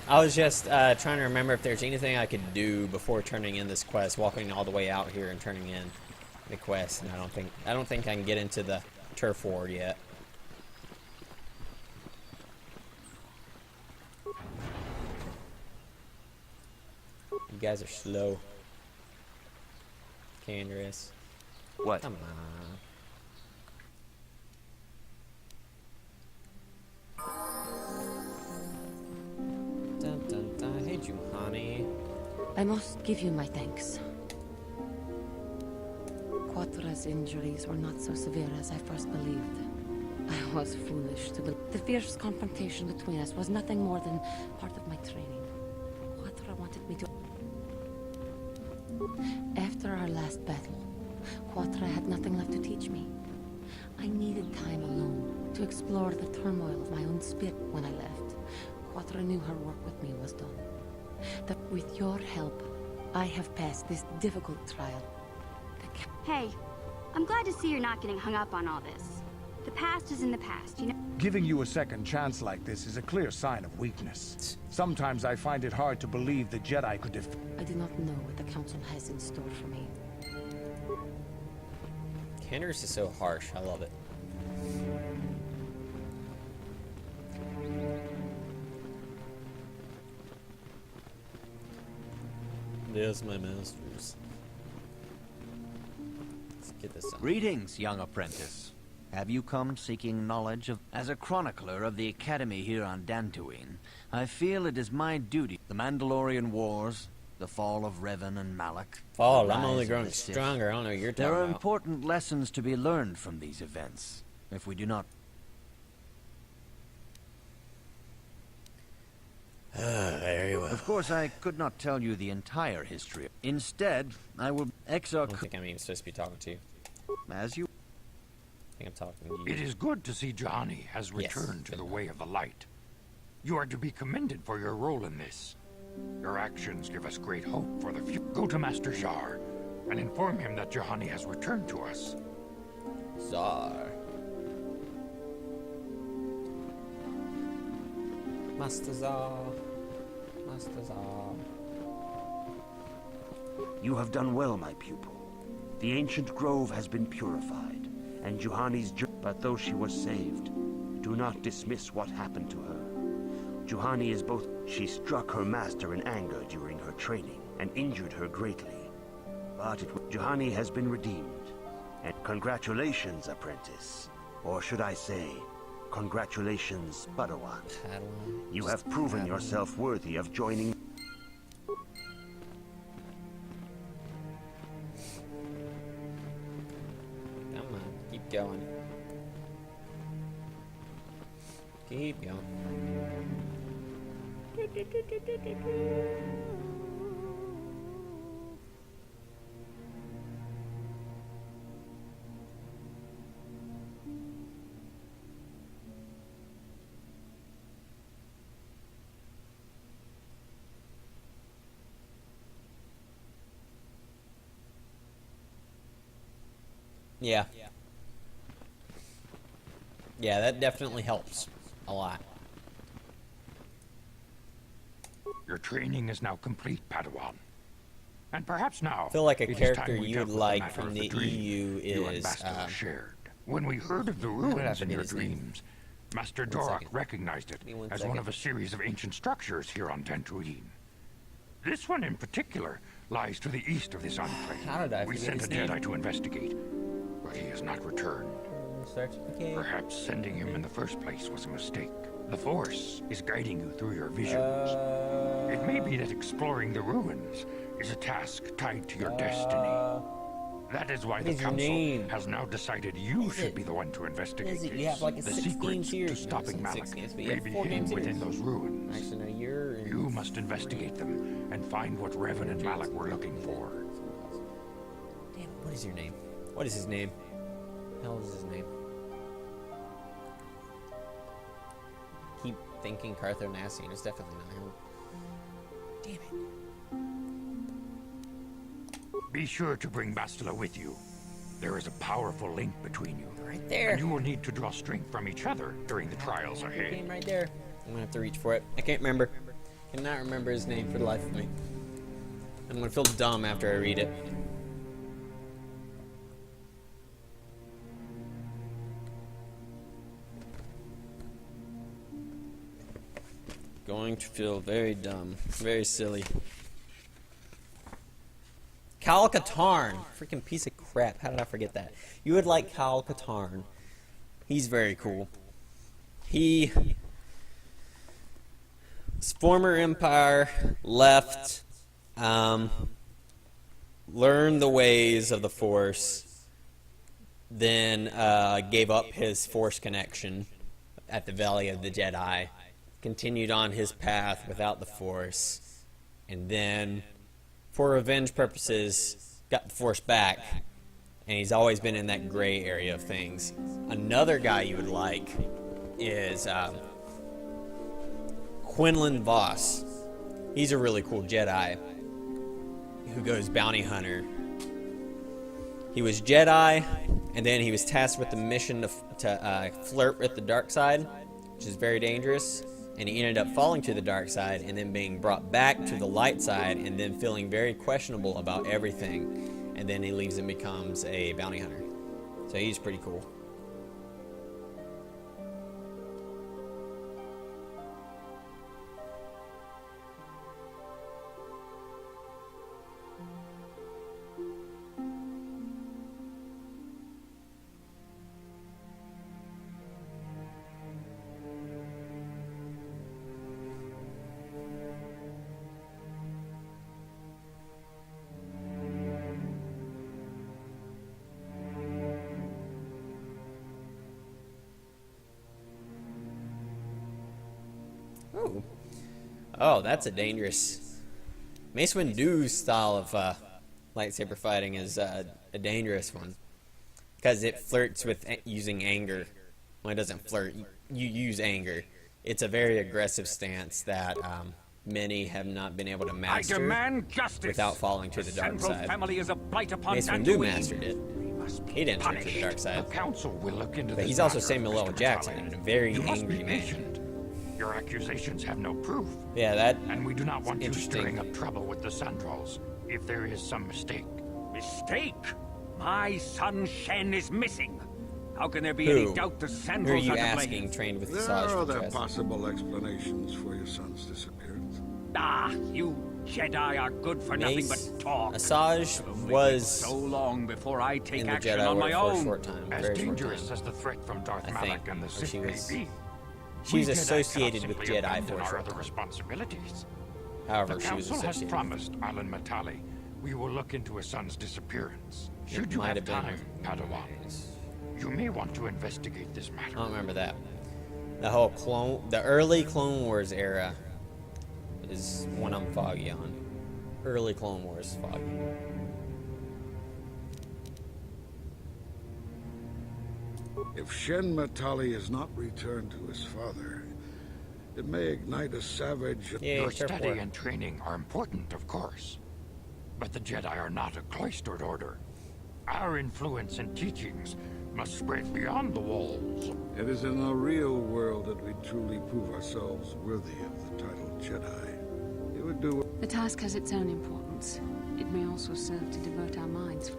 I was just trying to remember if there's anything I could do before turning in this quest, walking all the way out here and turning in the quest, and I don't think I can get into the turf ward yet. You guys are slow. Candace. What? Come on. Dun dun dun. Hey, Juhani. I must give you my thanks. Quatra's injuries were not so severe as I first believed. I was foolish to believe. The fierce confrontation between us was nothing more than part of my training. Quatra wanted me to... After our last battle, Quatra had nothing left to teach me. I needed time alone to explore the turmoil of my own spirit when I left. Quatra knew her work with me was done. That with your help, I have passed this difficult trial. Hey, I'm glad to see you're not getting hung up on all this. The past is in the past, you know? Giving you a second chance like this is a clear sign of weakness. Sometimes I find it hard to believe the Jedi could I do not know what the Council has in store for me. Candace is so harsh. I love it. There's my masters. Let's get this on. Greetings, young apprentice. Have you come seeking knowledge of... As a chronicler of the Academy here on Dantooine, I feel it is my duty. The Mandalorian Wars, the fall of Revan and Malak... Fall, the I'm only rise of growing the Sith. stronger. I don't know what you're talking There are about. important lessons to be learned from these events. If we do not... Very well. Of course, I could not tell you the entire history. Instead, I will... I don't think I'm even supposed to be talking to you. As you... I think I'm talking to you. It is good to see Johnny has returned to the way of the light. You are to be commended for your role in this. Your actions give us great hope for the future. Go to Master Jar and inform him that Johanny has returned to us. Czar. Master Czar. Master Czar. You have done well, my pupil. The ancient grove has been purified, and Juhani's but though she was saved, do not dismiss what happened to her. Juhani is both... She struck her master in anger during her training, and injured her greatly. But Juhani has been redeemed. And congratulations, apprentice. Or should I say, congratulations, Padawan. You have proven yourself worthy of joining... Come on, keep going. Keep going. Yeah. Yeah, that definitely helps a lot. Your training is now complete, Padawan. And perhaps now, I feel like a it is character time we you dealt would with like matter from of the dream EU you and is, Master shared. When we heard of the did I ruins in forget your his name? dreams, Master One Dorak second. recognized it Give me one as second. one of a series of ancient structures here on Dantooine. This one in particular lies to the east of this enclave. How did I We forget sent a his name? Jedi to investigate, but he has not returned. Certificate. Perhaps sending him in the first place was a mistake. The Force is guiding you through your visions. It may be that exploring the ruins is a task tied to your destiny. That is why what the is your Council name? has now decided you What is should it? be the one to investigate What is it? this. You have like a the 16 secrets series. to stopping No, Malak 16, but you may have be 14 hidden series. within those ruins. Actually, no, you're in You must investigate them and find what Revan and Malak were looking for. Damn, what is your name? What is his name? Hell is his name? Keep thinking Carthonacian. It's definitely not him. Damn it. Be sure to bring Bastila with you. There is a powerful link between you. Right there. And you will need to draw strength from each other during the trials ahead. Game right there. I'm gonna have to reach for it. I can't remember. Cannot remember his name for the life of me. I'm gonna feel dumb after I read it. Going to feel very dumb, very silly. Kyle Katarn, freaking piece of crap. How did I forget that? You would like Kyle Katarn. He's very cool. He, his former empire, left, learned the ways of the Force, then gave up his Force connection at the Valley of the Jedi, continued on his path without the Force, and then, for revenge purposes, got the Force back, and he's always been in that gray area of things. Another guy you would like is Quinlan Voss. He's a really cool Jedi who goes bounty hunter. He was Jedi, and then he was tasked with the mission to flirt with the dark side, which is very dangerous. And he ended up falling to the dark side and then being brought back to the light side and then feeling very questionable about everything. And then he leaves and becomes a bounty hunter. So he's pretty cool. Ooh. Oh, that's a dangerous... Mace Windu's style of lightsaber fighting is a dangerous one. Because it flirts with using anger. Well, it doesn't flirt. You use anger. It's a very aggressive stance that many have not been able to master I demand justice. without falling to the dark Central side. family is a blight upon Mace Windu Dantooine. mastered it. He didn't turn to the dark side. The council will look into But this he's also matter, Samuel L. Mr. Jackson, Vitale. and a very You must angry be man. patient. Your accusations have no proof. Yeah, that. And we do not want you interesting. stirring up trouble with the Sandrals if there is some mistake. Mistake? My son Shen is missing. How can there be any doubt the Sandrals Who are you are to asking, blame? trained with There Visage are for other Dress? possible explanations for your son's disappearance. Ah, you Jedi are good for nothing Mace, but talk. Asajj It'll take was so long before I take in the action Jedi on my Order for a own. short time, As very short dangerous time. as the threat from Darth I Malak think, and the or Sith she may was- be. She was We Jedi associated cannot with simply Jedi abandon for a our short other time. responsibilities. However, The she was council has associated. promised Alan Matali we will look into a son's disappearance. Should you might have have been time, Padawan, you may want to investigate this I matter. don't remember that. The whole the early Clone Wars era is one I'm foggy on. Early Clone Wars foggy. If Shen Matali is not returned to his father, it may ignite a savage... Yeah, Your sure, study for it. and training are important, of course. But the Jedi are not a cloistered order. Our influence and teachings must spread beyond the walls. It is in the real world that we truly prove ourselves worthy of the title Jedi. It would do... The task has its own importance. It may also serve to divert our minds.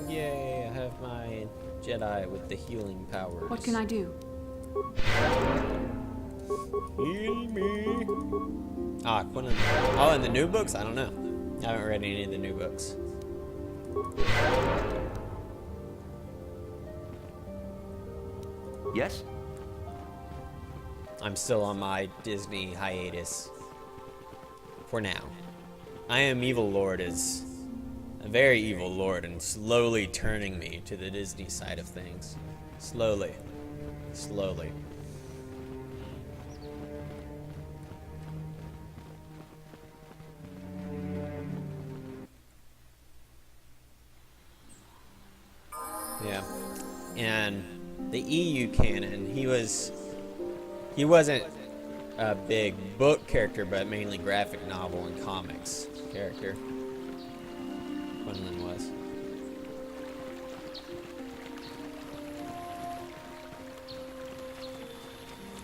Yay, I have my Jedi with the healing powers. What can I do? Heal me. Ah, Quinlan. Oh, in the new books? I don't know. I haven't read any of the new books. Yes? I'm still on my Disney hiatus. For now. I Am Evil Lord is a very evil lord and slowly turning me to the Disney side of things. Slowly. Slowly. Yeah. And the EU canon, he was He wasn't a big book character, but mainly graphic novel and comics character. Quinlan was.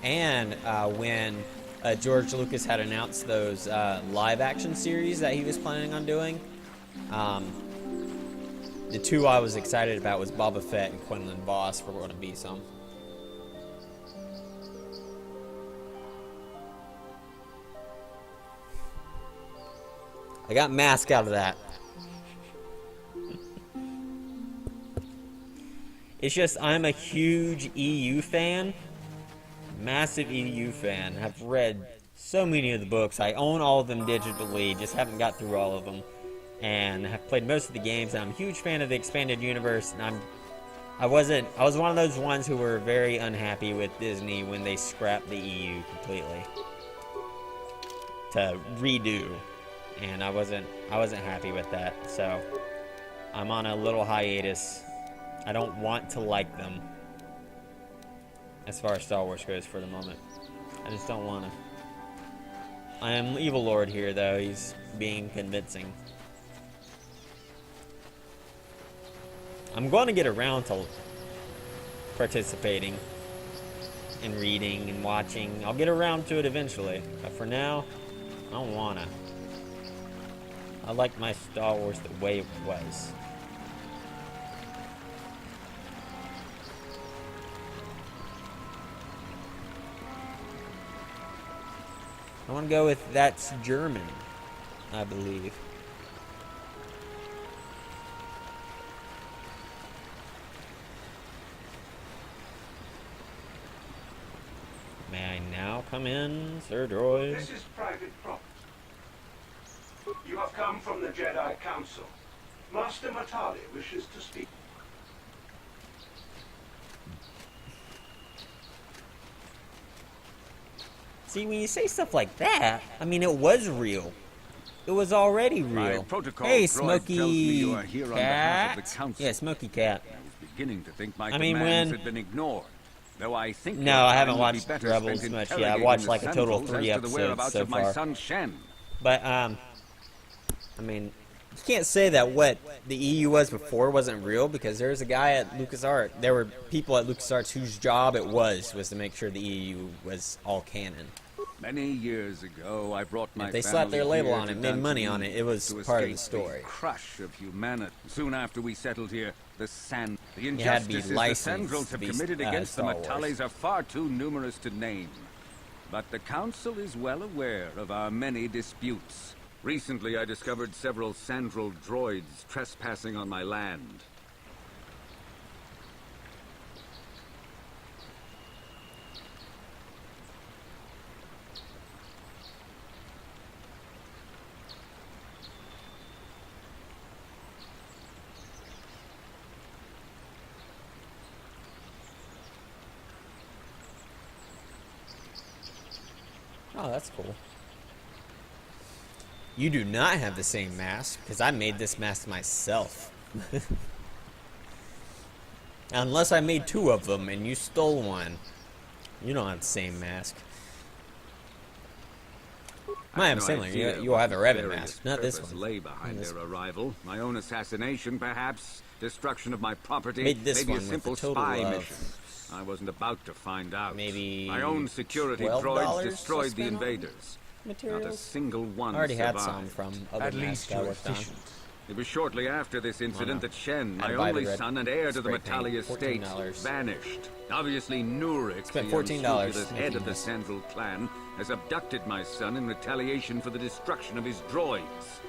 And when George Lucas had announced those live-action series that he was planning on doing, the two I was excited about was Boba Fett and Quinlan Voss were going to be some. I got Mask out of that. It's just I'm a huge EU fan. Massive EU fan. I've read so many of the books. I own all of them digitally, just haven't got through all of them. And have played most of the games. And I'm a huge fan of the expanded universe. And I was one of those ones who were very unhappy with Disney when they scrapped the EU completely to redo. And I wasn't happy with that. So I'm on a little hiatus. I don't want to like them as far as Star Wars goes for the moment. I just don't want to. I am Evil Lord here, though. He's being convincing. I'm going to get around to participating and reading and watching. I'll get around to it eventually. But for now, I don't want to. I like my Star Wars the way it was. I want to go with that's German, I believe. May I now come in, Sir Droid? This is Private Prop. You have come from the Jedi Council. Master Matali wishes to speak. See, when you say stuff like that, I mean, it was real. It was already real. Hey, Smoky Cat. Yeah, Smoky Cat. I was beginning to think my commands commands had been ignored. Though I think no, I haven't watched Rebels much yet. I watched like a total of 3 episodes so far. But I mean, you can't say that what the EU was before wasn't real, because there's a guy at LucasArts. There were people at LucasArts whose job it was to make sure the EU was all canon. Many years ago, I brought my if they slapped their label on it, made money Dantooine on it, it was part of the story. The crush of humanity. Soon after we settled here, the had to be injustices the licensed Sandrels have to be, committed against the Star Wars. Matalis are far too numerous to name. But the Council is well aware of our many disputes. Recently, I discovered several Sandrel droids trespassing on my land. Oh, that's cool. You do not have the same mask, because I made this mask myself. Unless I made 2 of them and you stole one. You don't have the same mask. I am similar. You'll have a Revan mask, not this one. Lay behind their arrival. My own assassination, perhaps. Destruction of my property. Made this maybe one a simple with a total spy of mission. I wasn't about to find out. Maybe my own security droids destroyed the invaders. Materials? Not a single one I already survived. had some from other At least masks I you're worked on. efficient. It was shortly after this incident that Shen, my I'd buy the only red son and heir to the spray paint, Matali estate, $14. vanished. Obviously, Nurik, Spent the $14 unscrupulous head of the making Sandrel clan, has abducted my son in retaliation for the destruction of his droids.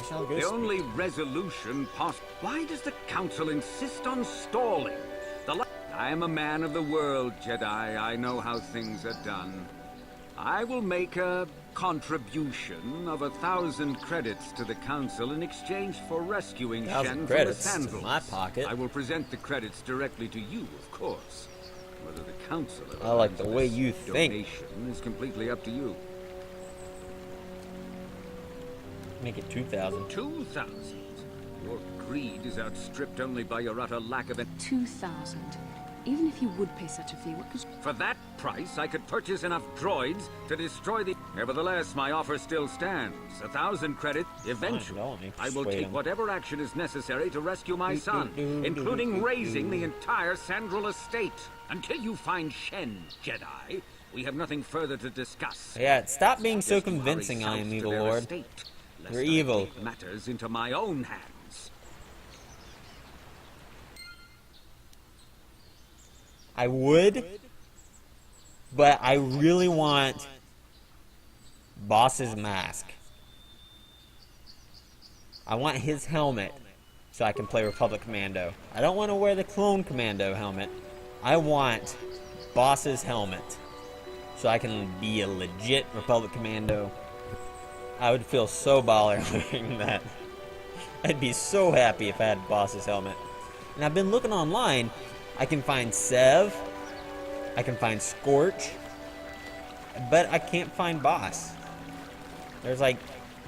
The only resolution possible. Why does the Council insist on stalling? I am a man of the world, Jedi. I know how things are done. I will make a contribution of 1,000 credits to the Council in exchange for rescuing Shen from the Sandrels. in my pocket. I will present the credits directly to you, of course. Whether the Council I like the way you think. donation is completely up to you. Make it 2,000. 2,000? Your greed is outstripped only by your utter lack of it. 2,000. Even if you would pay such a fee, what could... For that price, I could purchase enough droids to destroy the... Nevertheless, my offer still stands. 1,000 credits. Eventually, I will take whatever action is necessary to rescue my son, including raising the entire Sandral estate. Until you find Shen, Jedi, we have nothing further to discuss. Yeah, stop being so convincing, I am evil, Lord. You're evil. Take matters into my own hands. I would, but I really want Boss's mask. I want his helmet so I can play Republic Commando. I don't want to wear the Clone Commando helmet. I want Boss's helmet so I can be a legit Republic Commando. I would feel so baller wearing that. I'd be so happy if I had Boss's helmet. And I've been looking online. I can find Sev, I can find Scorch, but I can't find Boss. There's like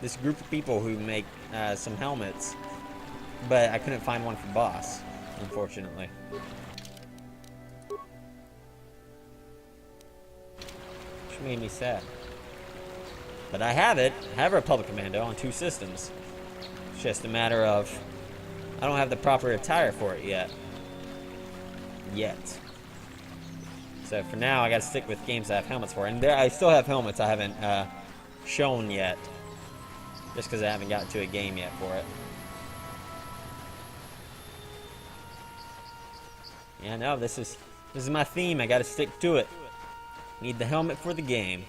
this group of people who make some helmets, but I couldn't find one for Boss, unfortunately. Which made me sad. But I have it. I have Republic Commando on 2 systems. It's just a matter of I don't have the proper attire for it yet. So for now, I gotta stick with games I have helmets for. And there, I still have helmets I haven't shown yet. Just because I haven't gotten to a game yet for it. Yeah, no, this is my theme. I gotta stick to it. Need the helmet for the game.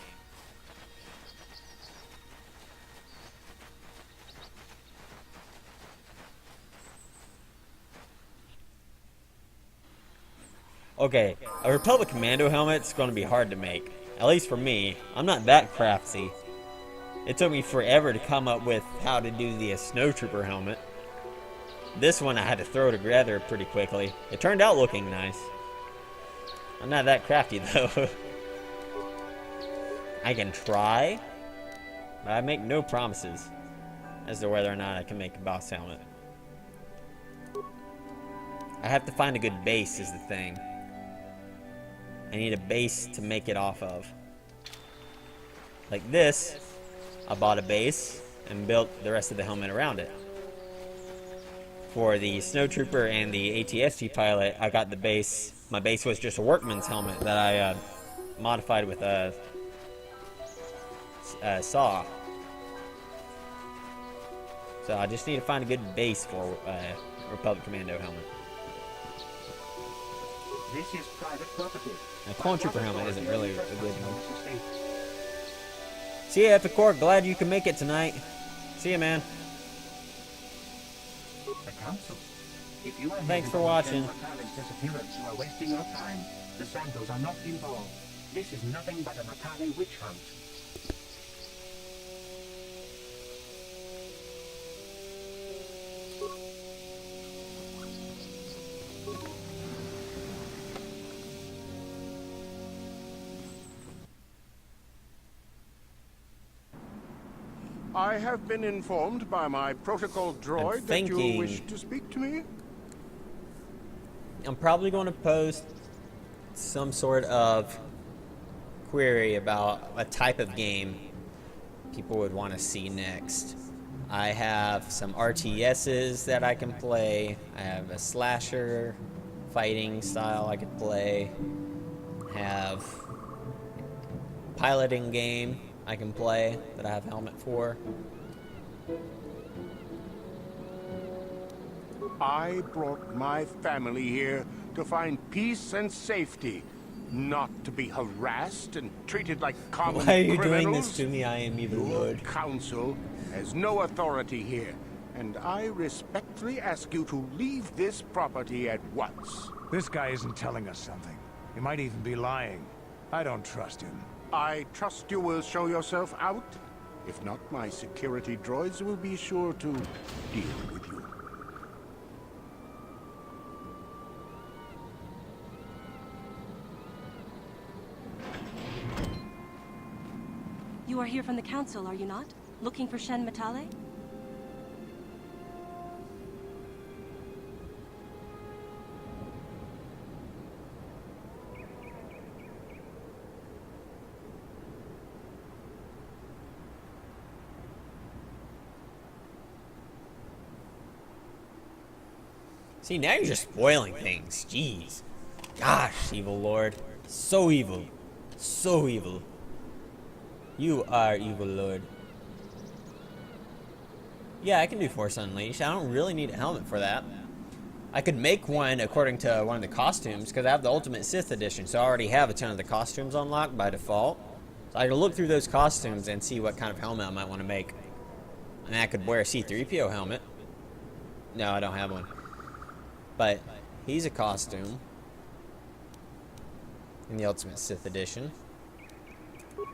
Okay, a Republic Commando helmet's gonna be hard to make. At least for me. I'm not that crafty. It took me forever to come up with how to do the Snowtrooper helmet. This one I had to throw together pretty quickly. It turned out looking nice. I'm not that crafty though. I can try, but I make no promises as to whether or not I can make a Boss helmet. I have to find a good base is the thing. I need a base to make it off of. Like this, I bought a base and built the rest of the helmet around it. For the Snowtrooper and the ATST pilot, I got the base. My base was just a workman's helmet that I modified with a saw. So I just need to find a good base for Republic Commando helmet. This is private property. A Clone Trooper helmet isn't really a good one. See ya, Epicor. Glad you can make it tonight. See ya, man. The council. If you are Thanks for watching. Disappearance, you are wasting your time. The Santos are not involved. This is nothing but a Matale witch hunt. I have been informed by my protocol droid that you wish to speak to me. I'm probably going to post some sort of query about a type of game people would want to see next. I have some RTSs that I can play. I have a slasher fighting style I could play. I have piloting game I can play that I have helmet for. I brought my family here to find peace and safety, not to be harassed and treated like common criminals. Why are you doing this to me? I am evil Lord. Your council has no authority here, and I respectfully ask you to leave this property at once. This guy isn't telling us something. He might even be lying. I don't trust him. I trust you will show yourself out. If not, my security droids will be sure to deal with you. You are here from the council, are you not? Looking for Shen Matale? See, now you're just spoiling things. Jeez. Gosh, evil lord. So evil. So evil. You are evil lord. Yeah, I can do Force Unleashed. I don't really need a helmet for that. I could make one according to one of the costumes, because I have the Ultimate Sith Edition, so I already have a ton of the costumes unlocked by default. So I can look through those costumes and see what kind of helmet I might want to make. And I could wear a C-3PO helmet. No, I don't have one. But he's a costume in the Ultimate Sith Edition.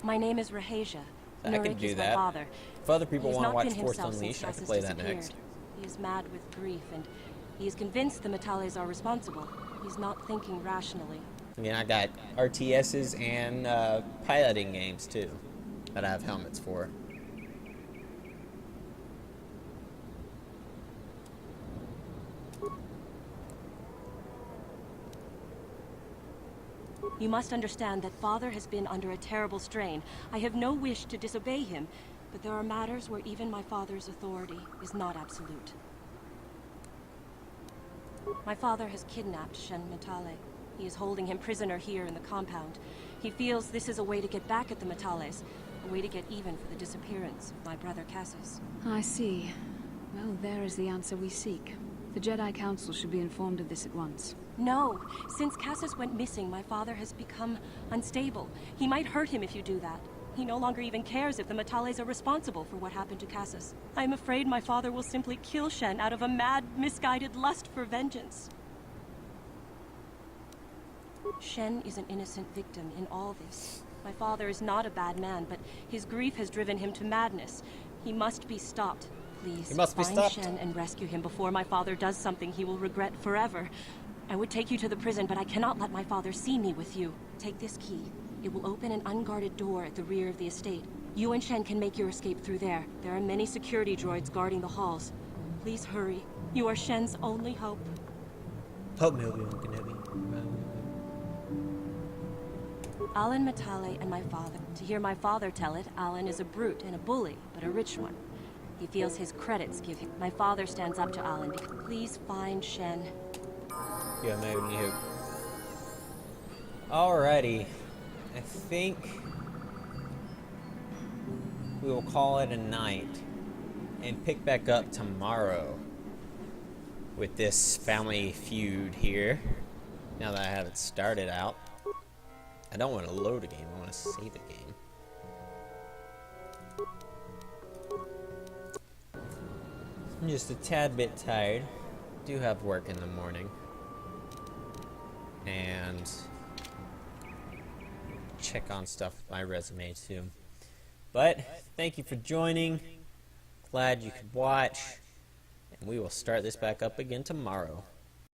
My name is Rahasia. I could do that. Father. If other people He's want to not watch been Force himself Unleashed, I since can play that disappeared. next. He is mad with grief, and he is convinced the Metales are responsible. He's not thinking rationally. Again, I got RTSs and piloting games too that I have helmets for. You must understand that Father has been under a terrible strain. I have no wish to disobey him, but there are matters where even my father's authority is not absolute. My father has kidnapped Shen Metale. He is holding him prisoner here in the compound. He feels this is a way to get back at the Metales, a way to get even for the disappearance of my brother Cassius. I see. Well, there is the answer we seek. The Jedi Council should be informed of this at once. No. Since Cassius went missing, my father has become unstable. He might hurt him if you do that. He no longer even cares if the Metales are responsible for what happened to Cassius. I am afraid my father will simply kill Shen out of a mad, misguided lust for vengeance. Shen is an innocent victim in all this. My father is not a bad man, but his grief has driven him to madness. He must be stopped. Please, he must be stopped. Find Shen and rescue him before my father does something he will regret forever. I would take you to the prison, but I cannot let my father see me with you. Take this key. It will open an unguarded door at the rear of the estate. You and Shen can make your escape through there. There are many security droids guarding the halls. Please hurry. You are Shen's only hope. Help me, Obi-Wan Kenobi. Alan Metale and my father. To hear my father tell it, Alan is a brute and a bully, but a rich one. He feels his credits give him. My father stands up to Alan. Please find Shen. Yeah, maybe you. Alrighty. I think we will call it a night and pick back up tomorrow with this family feud here. Now that I have it started out. I don't want to load a game, I want to save a game. I'm just a tad bit tired. Do have work in the morning. And check on stuff with my resume too. But thank you for joining. Glad you could watch. And we will start this back up again tomorrow.